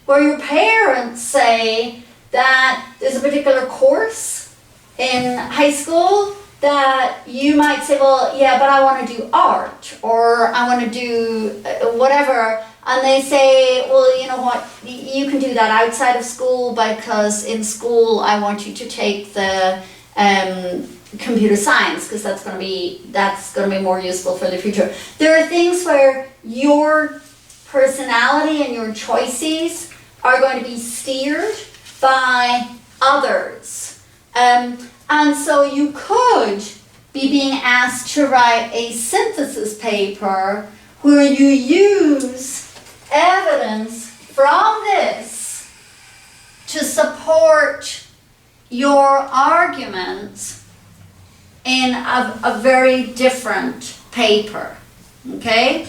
where your parents say that there's a particular course in high school that you might say, well, yeah, but I want to do art, or I want to do whatever, and they say, well, you know what, you can do that outside of school, because in school I want you to take the computer science, because that's going to be more useful for the future. There are things where your personality and your choices are going to be steered by others. And so you could be being asked to write a synthesis paper where you use evidence from this to support your argument in a very different paper, okay?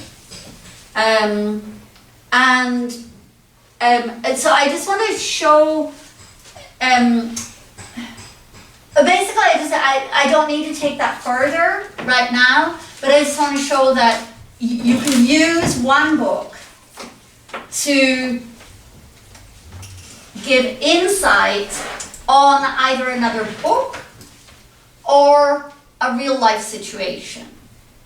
And so I just want to show, basically I don't need to take that further right now, but I just want to show that you can use one book to give insight on either another book or a real life situation.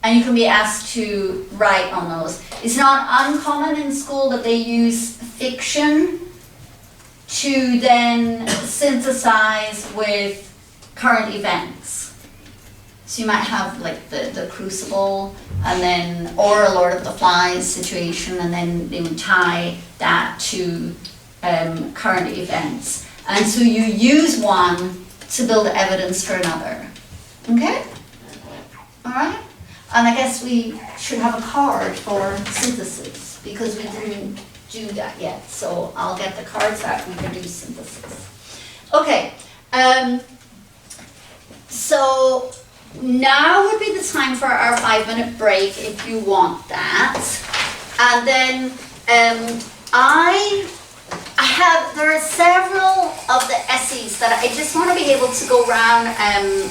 And you can be asked to write on those. It's not uncommon in school that they use fiction to then synthesize with current events. So you might have like the Crucible, and then, or a Lord of the Flies situation, and then they would tie that to current events. And so you use one to build evidence for another. Okay? Alright? And I guess we should have a card for synthesis because we didn't do that yet. So I'll get the cards out and we can do synthesis. Okay. So now would be the time for our 5-minute break if you want that. And then there are several of the essays that I just want to be able to go around and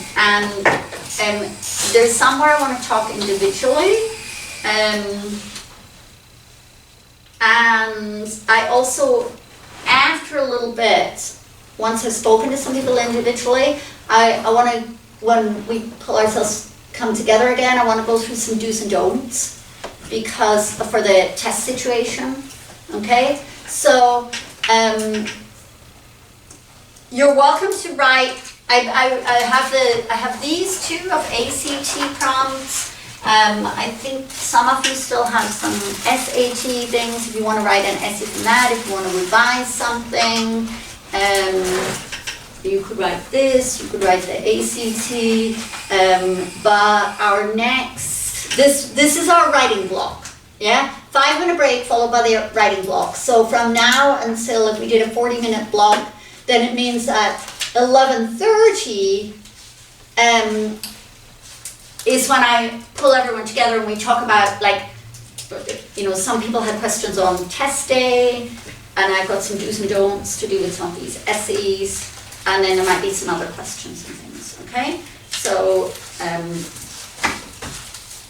there's some where I want to talk individually. And I also, after a little bit, once I've spoken to some people individually, I want to, when we pull ourselves come together again, I want to go through some do's and don'ts because for the test situation, okay? So you're welcome to write. I have these two of ACT prompts. I think some of you still have some SAT things. If you want to write an essay from that, if you want to revise something, you could write this. You could write the ACT. But our next, this is our writing block. Yeah, 5-minute break followed by the writing block. So from now until if we did a 40-minute block, then it means that 11:30 is when I pull everyone together and we talk about, like, you know, some people had questions on test day, and I've got some do's and don'ts to do with some of these essays, and then there might be some other questions and things, okay? So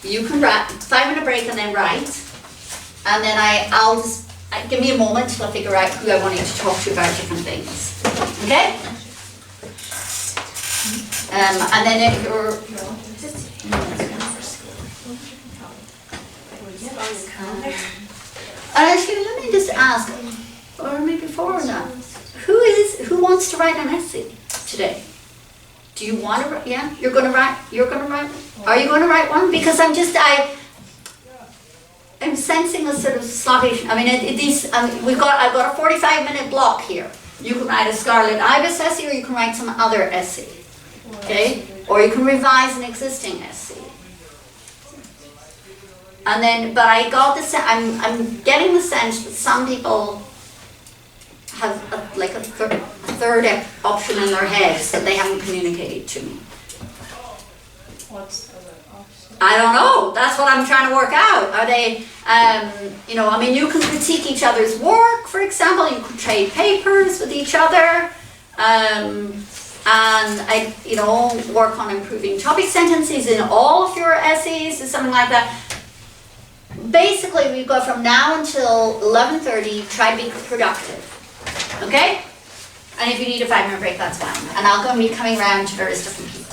you can write, 5-minute break and then write, and then I'll just, give me a moment till I figure out who I want you to talk to about different things, okay? And then if you're, actually, let me just ask, or maybe before that, who wants to write an essay today? Do you want to write? Yeah, you're going to write. Are you going to write one? Because I'm sensing a sort of sluggish. I mean, I've got a 45-minute block here. You can write a Scarlet Ibis essay, or you can write some other essay. Okay, or you can revise an existing essay. And then, but I got the I'm getting the sense that some people have a third option in their heads that they haven't communicated to me. What's the option? I don't know. That's what I'm trying to work out. Are they, you know, I mean, you can critique each other's work, for example. You could trade papers with each other. And work on improving topic sentences in all of your essays or something like that. Basically, we've got from now until 11:30, try to be productive, okay? And if you need a 5-minute break, that's fine. And I'll be coming around to various different people.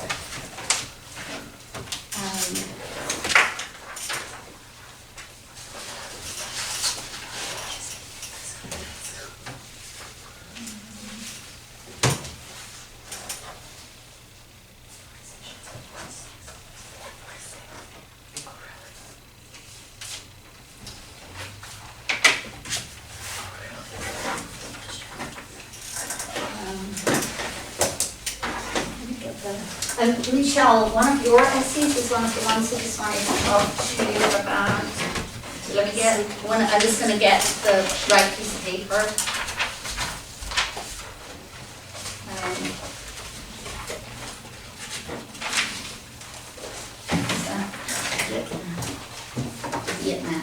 Michelle, one of your essays is one of the ones I just wanted to talk to you about. So let me get one. I'm just going to get the right piece of paper. Vietnam.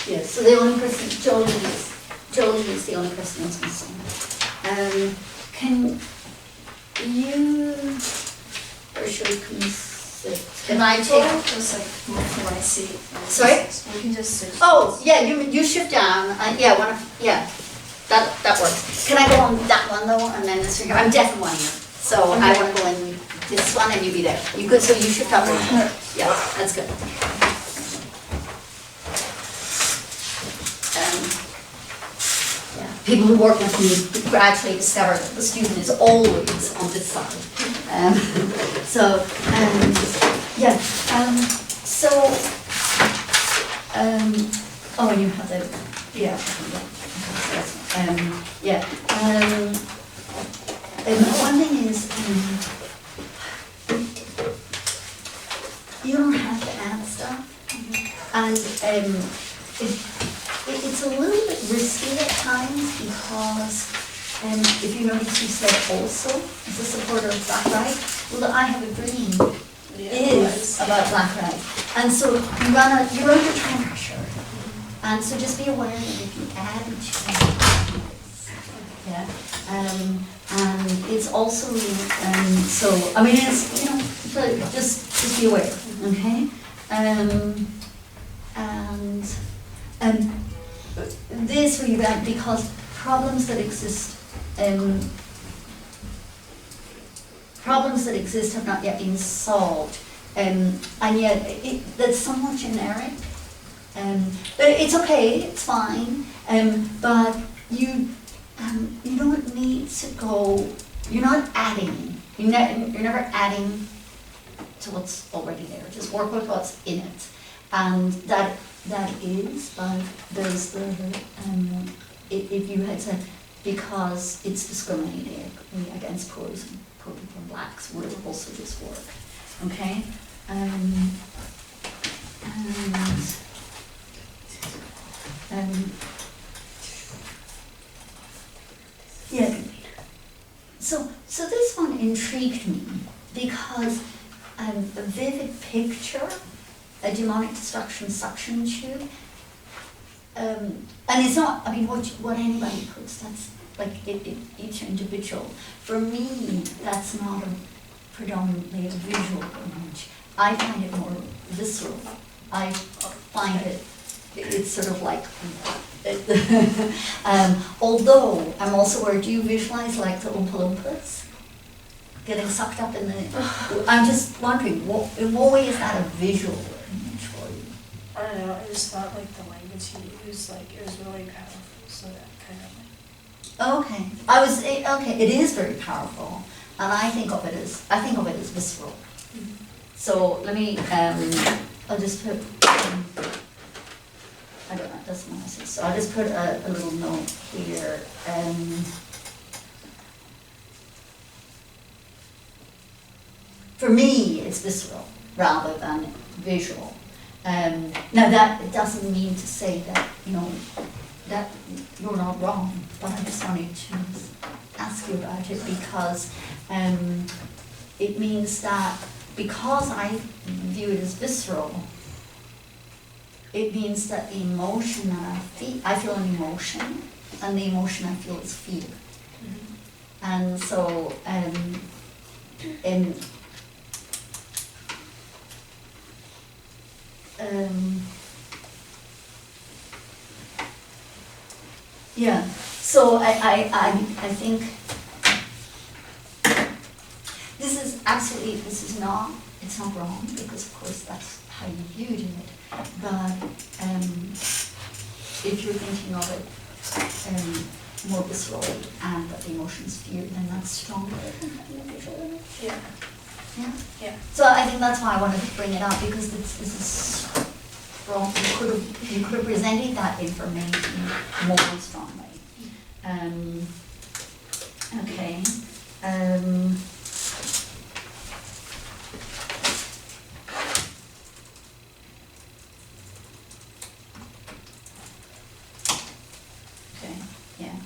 Yes, so the only person, Jolie is the only person that's missing. Can you, or should we come sit? Can I take? Just like move to my seat. Sorry? We can just sit. Oh, yeah, you shift down, that works. Can I go on that one though, and then this one here? I'm deaf in one ear, so I want to go in this one and you be there. You good, so you shift up. Yeah, that's good. people who work with me gradually discover that the student is always on this side. Yeah, oh, and you have the, yeah, yeah. One thing is, you don't have to add stuff, and it's a little bit risky at times because if you notice you said also as a supporter of black right, well, I have a dream is about black right, and so you're under time pressure, and so just be aware that if you add changes, yeah, and it's also so I mean it's so just be aware, okay, and this really bad because problems that exist have not yet been solved, and yet that's somewhat generic. But it's okay, it's fine. But you don't need to go. You're not adding. You're never adding to what's already there. Just work with what's in it, and that is. But there's the if you had said because it's discriminating against poor people and blacks would have also just worked. Okay? Yeah. So this one intrigued me because a vivid picture, a demonic destruction suction tube, and it's not, I mean, what anybody puts, that's like each individual. For me, that's not predominantly a visual image. I find it more visceral. I find it's sort of like, although I'm also aware, do you visualize like the Oompa Loompas getting sucked up in the, I'm just wondering, in what way is that a visual image for you? I don't know, I just thought like the language he used, like it was really powerful, so that kind of like. Okay, okay, it is very powerful, and I think of it as visceral. Mm-hmm. So let me, I'll just put, I don't know, it doesn't matter. So I'll just put a little note here. For me, it's visceral rather than visual. Now that doesn't mean to say that, that you're not wrong, but I just wanted to ask you about it because it means that because I view it as visceral, it means that the emotion that I feel an emotion, and the emotion I feel is fear. Mm-hmm. And so, yeah, so I think it's not wrong, because of course that's how you viewed it, but if you're thinking of it more viscerally and that the emotion's fear, then that's stronger than the visual image. Yeah. Yeah? Yeah. So I think that's why I wanted to bring it up, because this is strong. You could have presented that information more strongly. Okay. Okay, yeah.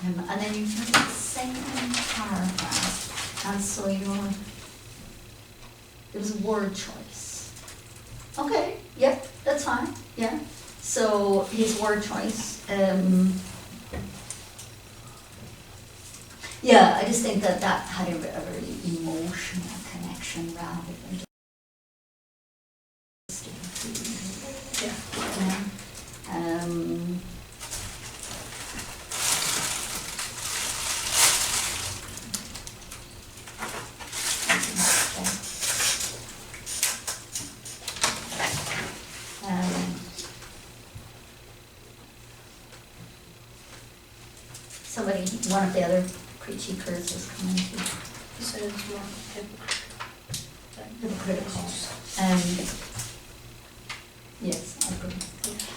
And then you have the second paragraph, and so there's a word choice. Okay, yep, that's fine, yeah. So his word choice, yeah, I just think that had a very emotional connection rather than just Yeah. sorry, one of the other critiquers was coming to. He said it's more Hypocritical. Yes, I agree.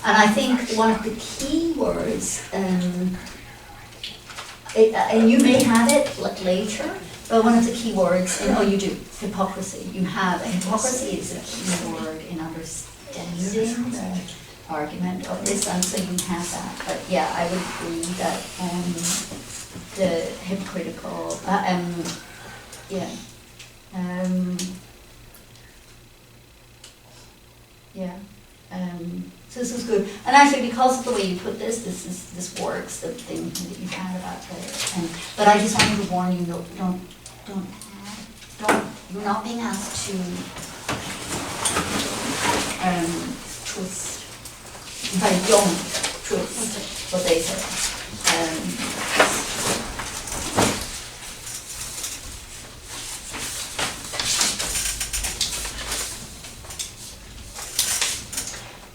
And I think one of the key words, and you may have it later, but one of the key words, you do, hypocrisy. You have, hypocrisy is a key word in understanding the argument of this, and so you have that. But yeah, I would agree that the hypocritical, yeah. So this is good, and actually because of the way you put this works. The thing that you had about but I just wanted to warn you: don't. You're not being asked to twist. In fact, don't twist what they say.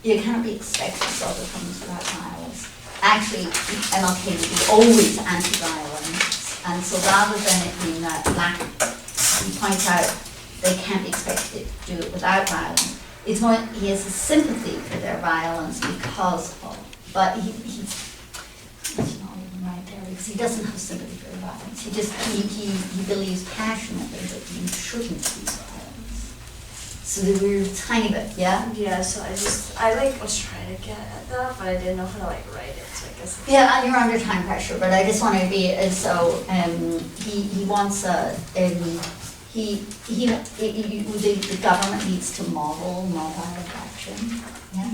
You cannot be expected to solve the problems without violence. Actually, MLK is always anti-violence, and so rather than it being that lack, he points out they can't be expected to do it without violence. It's more he has a sympathy for their violence because of, but he's not even right there because he doesn't have sympathy for their violence. He just he believes passionately that you shouldn't use violence. So the weird tiny bit, yeah? Yeah, so I was trying to get at that, but I didn't know how to write it, so I guess. Yeah, and you're under time pressure, but I just want to be so, he wants the government needs to model non-violent action, yeah?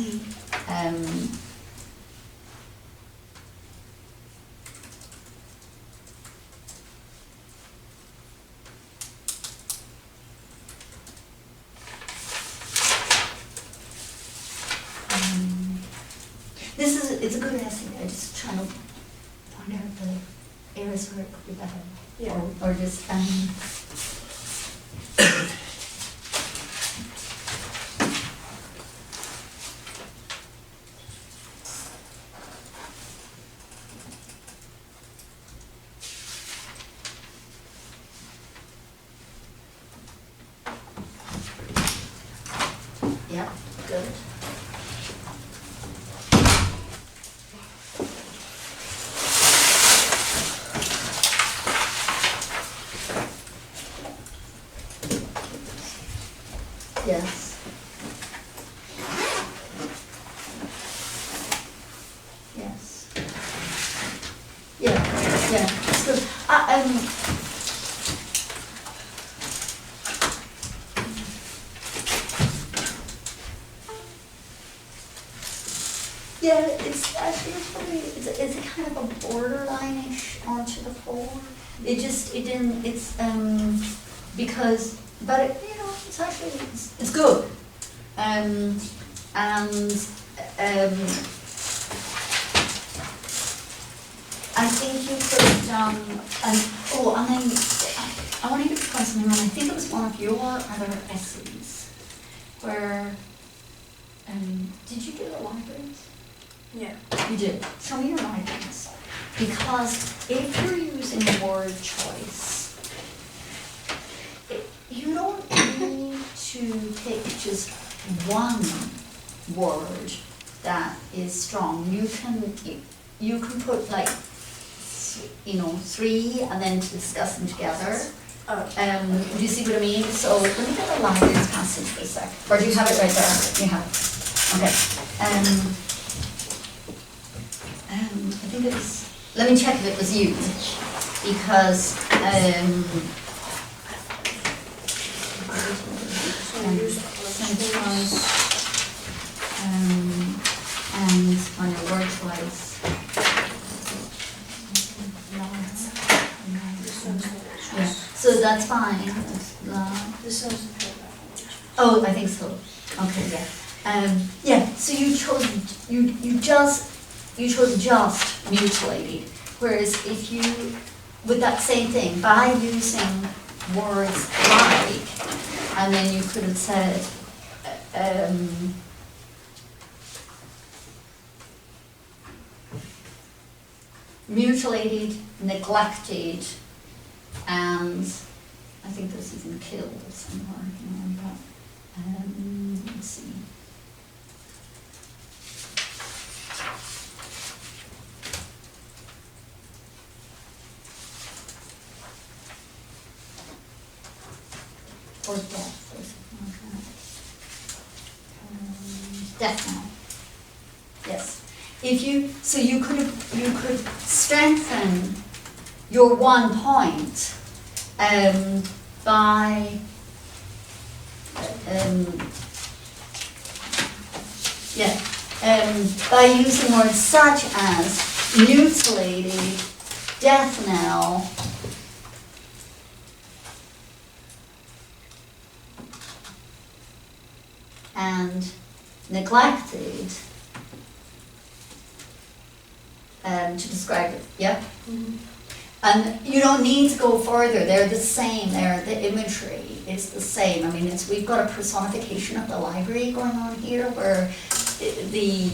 It's a good essay. I'm just trying to find out the areas where it could be better. Yeah. Or just yeah, good. Yes. Yes. Yeah, it's good. Yeah, it's actually probably, it's a kind of a borderline-ish onto the whole. Because, but it, it's actually, it's good. I think you could have done, and then I want to get to something, and I think it was one of your other essays, where, did you do the libraries? Yeah. You did. Show me your libraries. Because if you're using word choice, you don't need to pick just one word that is strong. You can put like, 3 and then discuss them together. Oh. Do you see what I mean? So let me get the libraries passage for a sec. Or do you have it right there? You have it. Okay. I think it was, let me check if it was used. Because centralized and on your word choice. Yeah, so that's fine. This one's Oh, I think so. Okay, yeah. So you chose just mutilated, whereas if you with that same thing by using words like, and then you could have said. mutilated, neglected, and I think there's even killed somewhere, let's see. Or death, or something like that. Death now. Yes. If you, so you could strengthen your one point by by using words such as mutilated, death knell, and neglected to describe it, yeah? Mhm. And you don't need to go further, they're the same, the imagery is the same. I mean, we've got a personification of the library going on here where the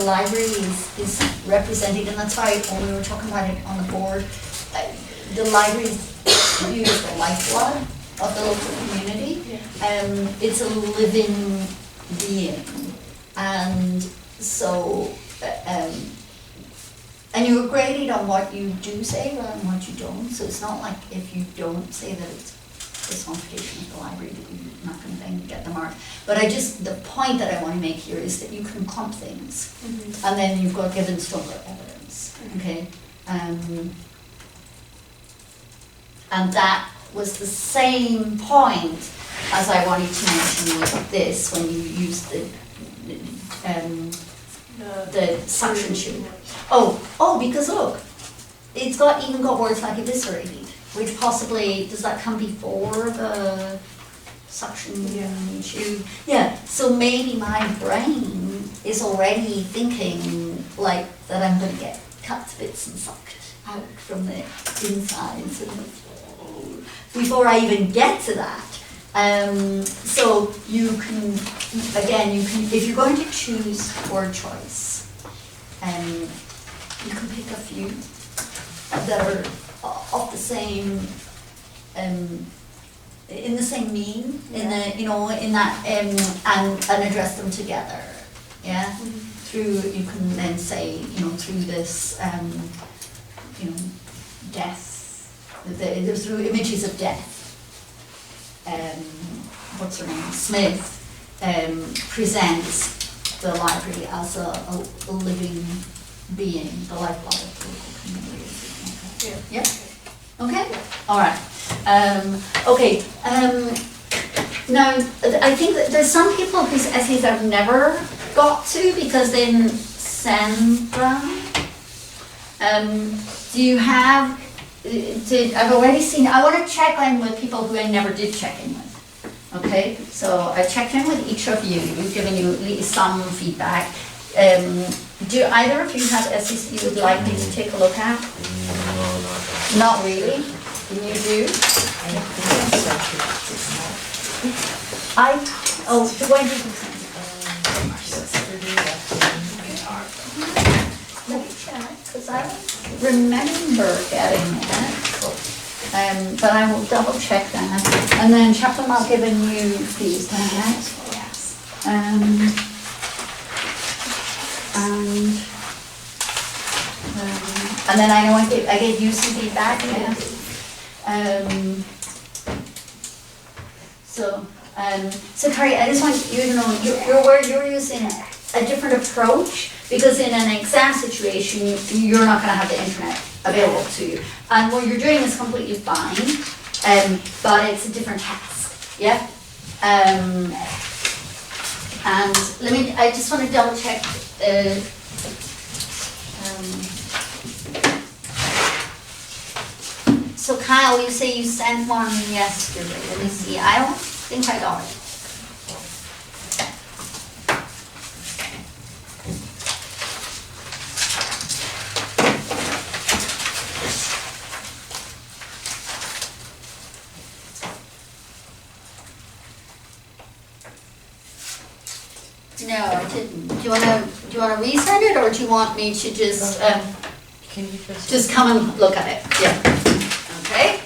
library is represented, and that's why when we were talking about it on the board, the library is viewed as the lifeblood of the local community. It's a living being, and so and you're graded on what you do say rather than what you don't. So it's not like if you don't say that it's personification of the library that you're not going to then get the mark. But the point that I want to make here is that you can clump things, and then you've got given stronger evidence. Okay, and that was the same point as I wanted to mention with this when you used the suction tube. Oh, because look, it's even got words like eviscerated, which possibly, does that come before the suction tube? Yeah, so maybe my brain is already thinking like that I'm going to get cut to bits and sucked out from the insides before I even get to that. So you can, if you're going to choose word choice, you can pick a few that are of the same, in the same mean, in that, and address them together. Yeah. You can then say, through this, death, through images of death. What's her name? Smith presents the library as a living being, the lifeblood of the local community. Yeah. Okay. All right. Okay. Now, I think that there's some people whose essays I've never got to because they didn't send them. Do you have? I've already seen. I want to check in with people who I never did check in with. Okay, so I checked in with each of you. We've given you at least some feedback. Do either of you have essays you would like me to take a look at? No, not really. And you do? When did you send it? Let me check, because I remember getting it. But I will double check that. And then Chaplain, I'll give you feedback. Yes. And then I know I gave you some feedback. Yeah. So Carrie, I just want you to know you're using a different approach because in an exam situation you're not going to have the internet available to you, and what you're doing is completely fine, but it's a different task. Yeah. And I just want to double check. So Kyle, you say you sent one yesterday. Let me see. I don't think I got it. No, I didn't. Do you want to resend it, or do you want me to just? Can you Just come and look at it, yeah. Okay?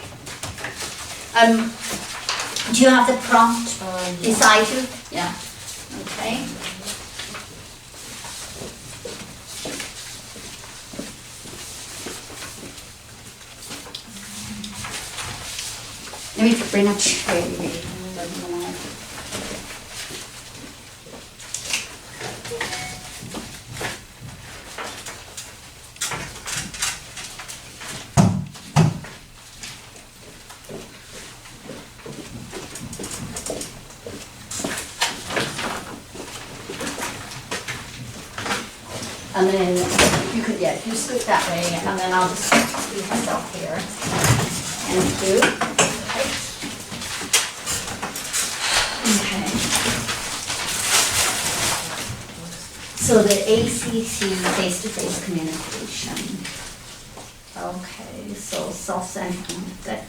Do you have the prompt beside you? Yeah. Okay. Let me bring a chair. And then you could, yeah, you scoot that way, and then I'll just scoot myself here. And do. Okay. So the ACC, face-to-face communication. Okay, so self-centered,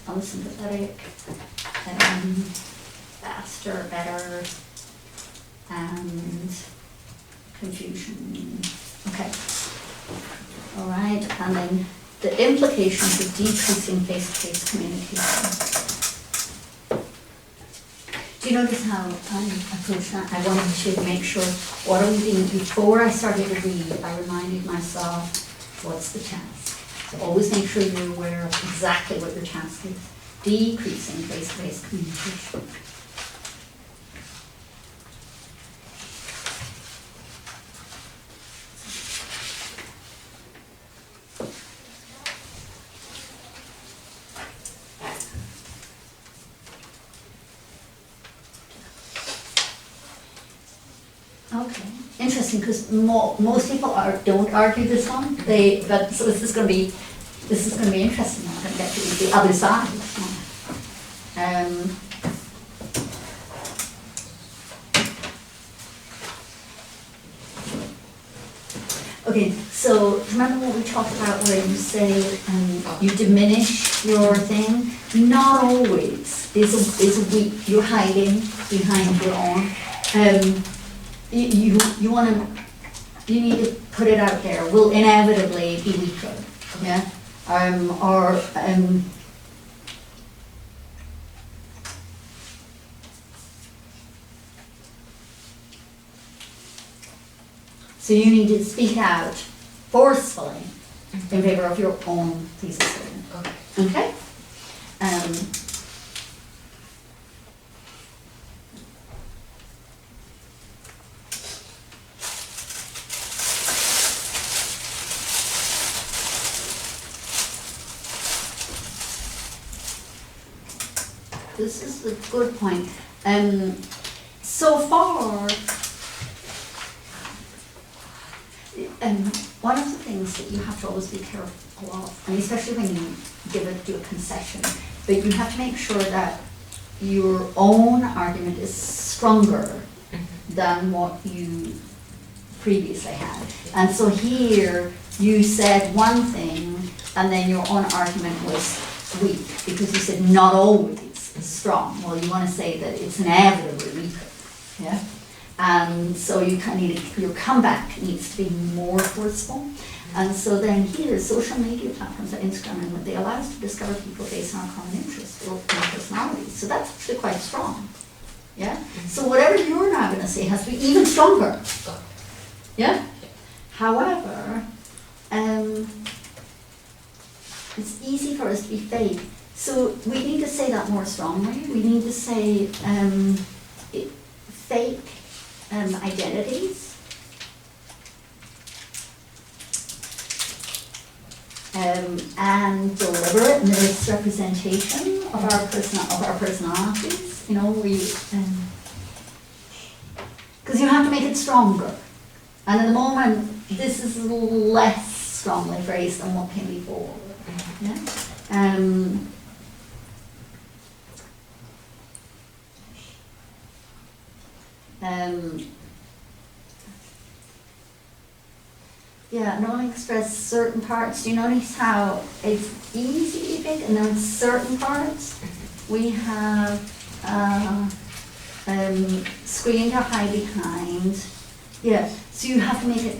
unsympathetic, faster, better, and confusion. Okay. All right, and then the implications of decreasing face-to-face communication. Do you notice how I approached that? I wanted to make sure, what are we doing? Before I started to read, I reminded myself, what's the task? So always make sure you're aware of exactly what your task is. Decreasing face-to-face communication. Okay, interesting, because most people don't argue this one. But so this is going to be interesting. I'm going to get to the other side. Okay, so remember what we talked about where you say you diminish your thing? Not always is a weak. You're hiding behind your own. You want to, you need to put it out there, will inevitably be weaker, yeah? So you need to speak out forcefully in favor of your own thesis statement. Okay? This is a good point. So far, one of the things that you have to always be careful of, and especially when you do a concession, but you have to make sure that your own argument is stronger than what you previously had. And so here, you said one thing, and then your own argument was weak, because you said not always strong. Well, you want to say that it's inevitably weaker, yeah? And so you your comeback needs to be more forceful. And so then here, social media platforms like Instagram and what they allow us to discover people based on our common interests or personalities. So that's actually quite strong, yeah? So whatever you're now going to say has to be even stronger, yeah? However, it's easy for us to be fake. So we need to say that more strongly. We need to say fake identities, and deliberate misrepresentation of our personalities. You know, because you have to make it stronger. And at the moment, this is less strongly phrased than what came before. Yeah. Yeah, and only express certain parts. Do you notice how it's easy to be big, and then certain parts we have screen to hide behind. Yeah, so you have to make it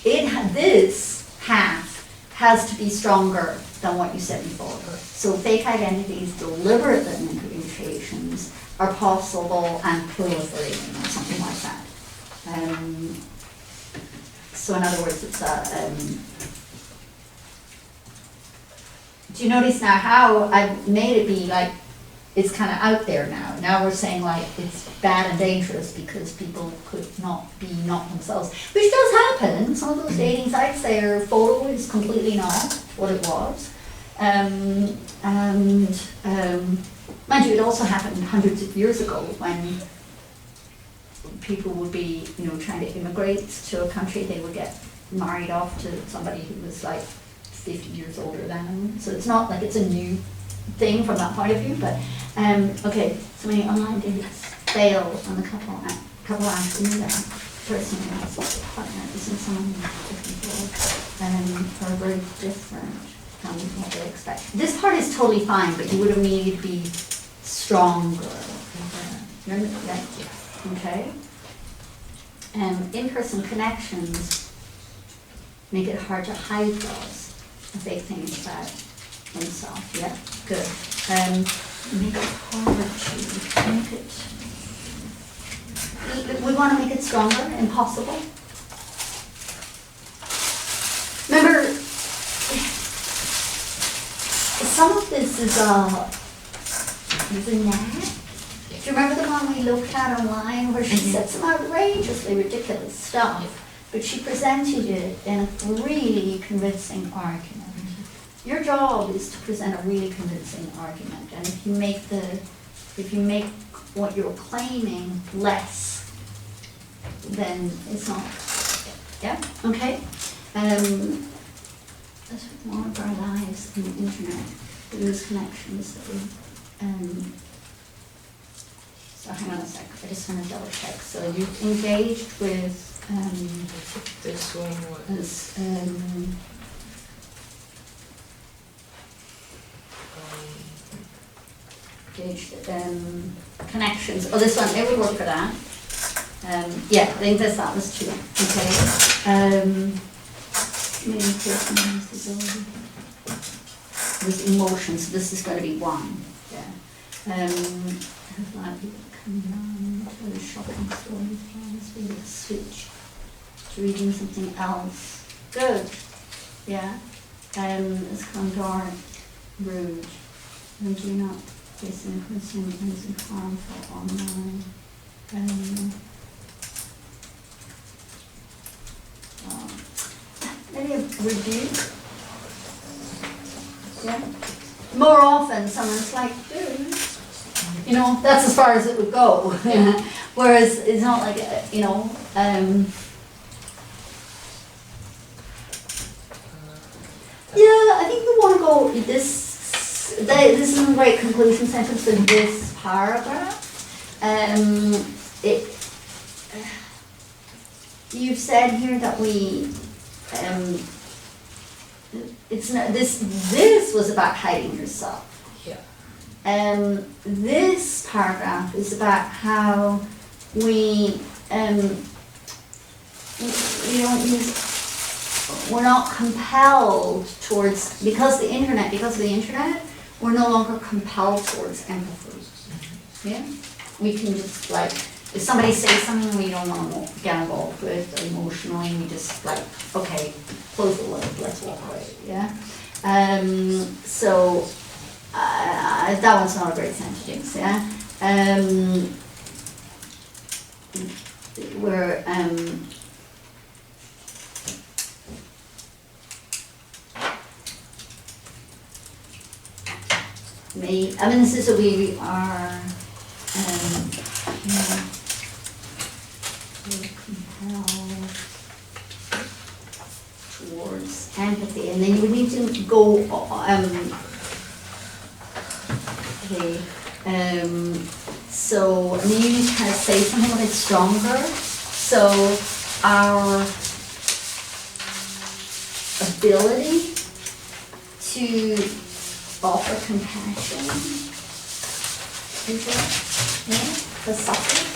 this half has to be stronger than what you said before. So fake identities, deliberate negotiations are possible and proliferating or something like that. So in other words, it's do you notice now how I've made it be like, it's kind of out there now. Now we're saying like it's bad and dangerous because people could not be not themselves, which does happen. Some of those dating sites, their photo is completely not what it was. And mind you, it also happened hundreds of years ago when people would be, you know, trying to immigrate to a country. They would get married off to somebody who was like 50 years older than them. So it's not like it's a new thing from that point of view, but okay, so many online dates fail on the couple asked me that personally as a partner isn't someone looking for are very different from what they expect. This part is totally fine, but you would have needed to be stronger. Remember that? Okay. In-person connections make it hard to hide those fake things about oneself. Yeah, good. Make it harder to make it. We want to make it stronger, impossible. Remember, some of this is a knack. Do you remember the one we looked at online where she said some outrageously ridiculous stuff, but she presented it in a really convincing argument? Your job is to present a really convincing argument, and if you make what you're claiming less, then it's not. Yeah. Okay. That's more of our lives on the internet. Those connections that we. So hang on a sec. I just want to double check. So you've engaged with. This one was. Engaged connections. Oh, this one. It would work for that. Yeah, I think that was two. Okay. Communication, visibility. With emotions. This is going to be one. Yeah. Have a lot of people coming on to the shopping store. Maybe switch to reading something else. Good. Yeah. It's come dark, rude, and do not facing consumer anything harmful online. Maybe a rebuke. Yeah. More often, someone's like, dude, you know, that's as far as it would go. Whereas it's not like, you know, yeah, I think we want to go this is a great conclusion sentence in this paragraph. You've said here that we, it's not, this was about hiding yourself. Yeah. This paragraph is about how we, we're not compelled towards, because of the internet, we're no longer compelled towards empathy. Yeah? We can just like, if somebody says something we don't want to get involved with emotionally, we just like, okay, close the lid, let's walk away. Yeah? So, that one's not a great sentence, yeah? Where, this is a we are compelled towards empathy, and then you would need to go okay, so and then you need to kind of say something a bit stronger. So our ability to offer compassion, is it? Yeah, the suffering.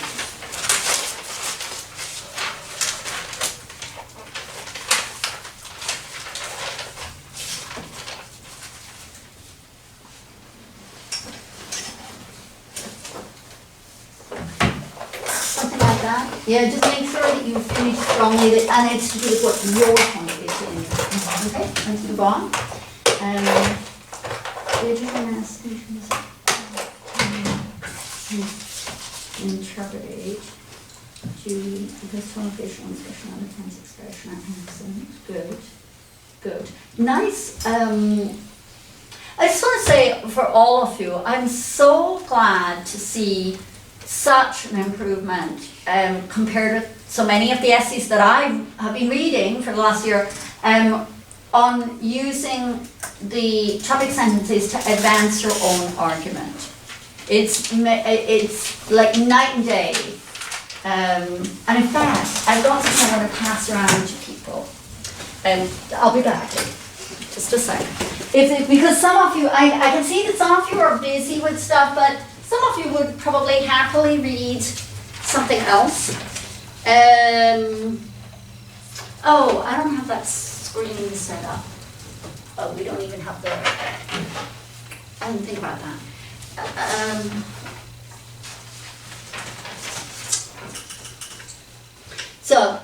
Yeah, just make sure that you finish strongly, and it's to do with what your point is in. Okay, let's move on. Did you want to ask me interpretate to this one visual expression, other kinds of expression, accent. Good. Nice. I just want to say for all of you, I'm so glad to see such an improvement compared to so many of the essays that I have been reading for the last year on using the topic sentences to advance your own argument. It's like night and day. And in fact, I've got something I want to pass around to people. I'll be back. Just a second. Because some of you, I can see that some of you are busy with stuff, but some of you would probably happily read something else. Oh, I don't have that screen set up. Oh, we don't even have the, I didn't think about that. So,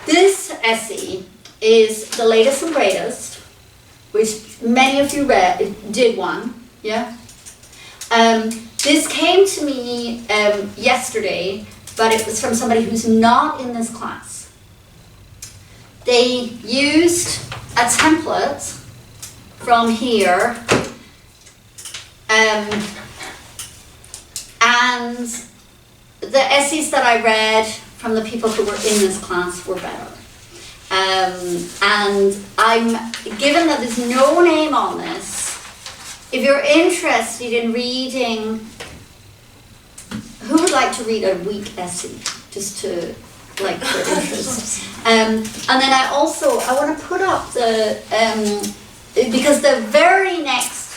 this essay is the latest and greatest, which many of you did one, yeah? This came to me yesterday, but it was from somebody who's not in this class. They used a template from here, and the essays that I read from the people who were in this class were better. And I'm, given that there's no name on this, if you're interested in reading, who would like to read a weak essay, just to, like, for interest? And then I want to put up the, because the very next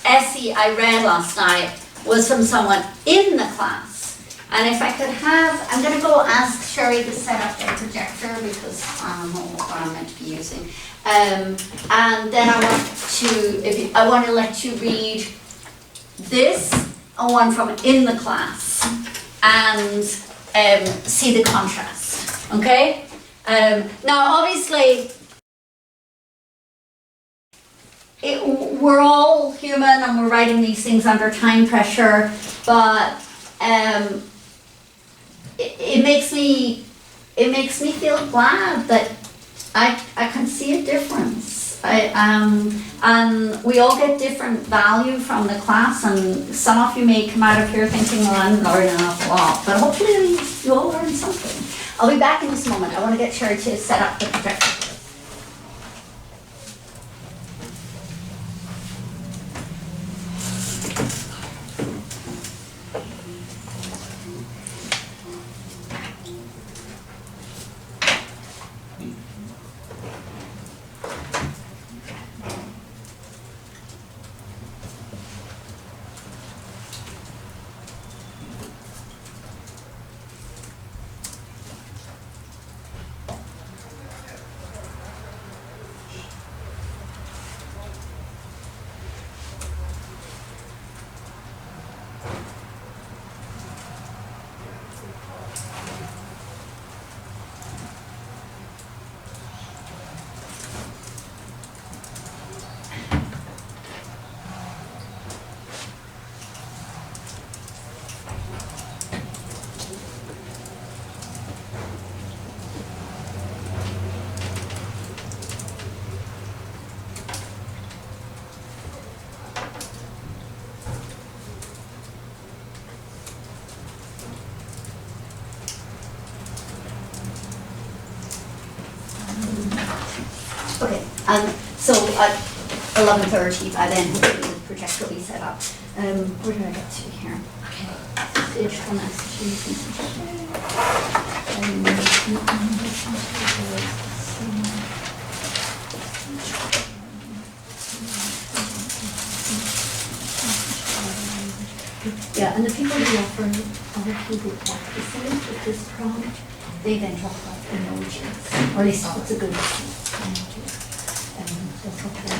essay I read last night was from someone in the class. And if I could have, I'm going to go ask Sherry to set up their projector because I don't know what I'm meant to be using. And then I want to let you read this, one from in the class, and see the contrast, okay? Now obviously, we're all human and we're writing these things under time pressure, but it makes me feel glad that I can see a difference. And we all get different value from the class, and some of you may come out of here thinking, well, I'm learning an awful lot, but hopefully you all learn something. I'll be back in just a moment. I want to get Sherry to set up the projector. Okay, so at 11:30 by then the projector will be set up. Where did I get to here? Okay, digital messages. Yeah, and the people who offer other people practices with this prompt, they then talk about emojis, or at least it's a good emojis. That's what they're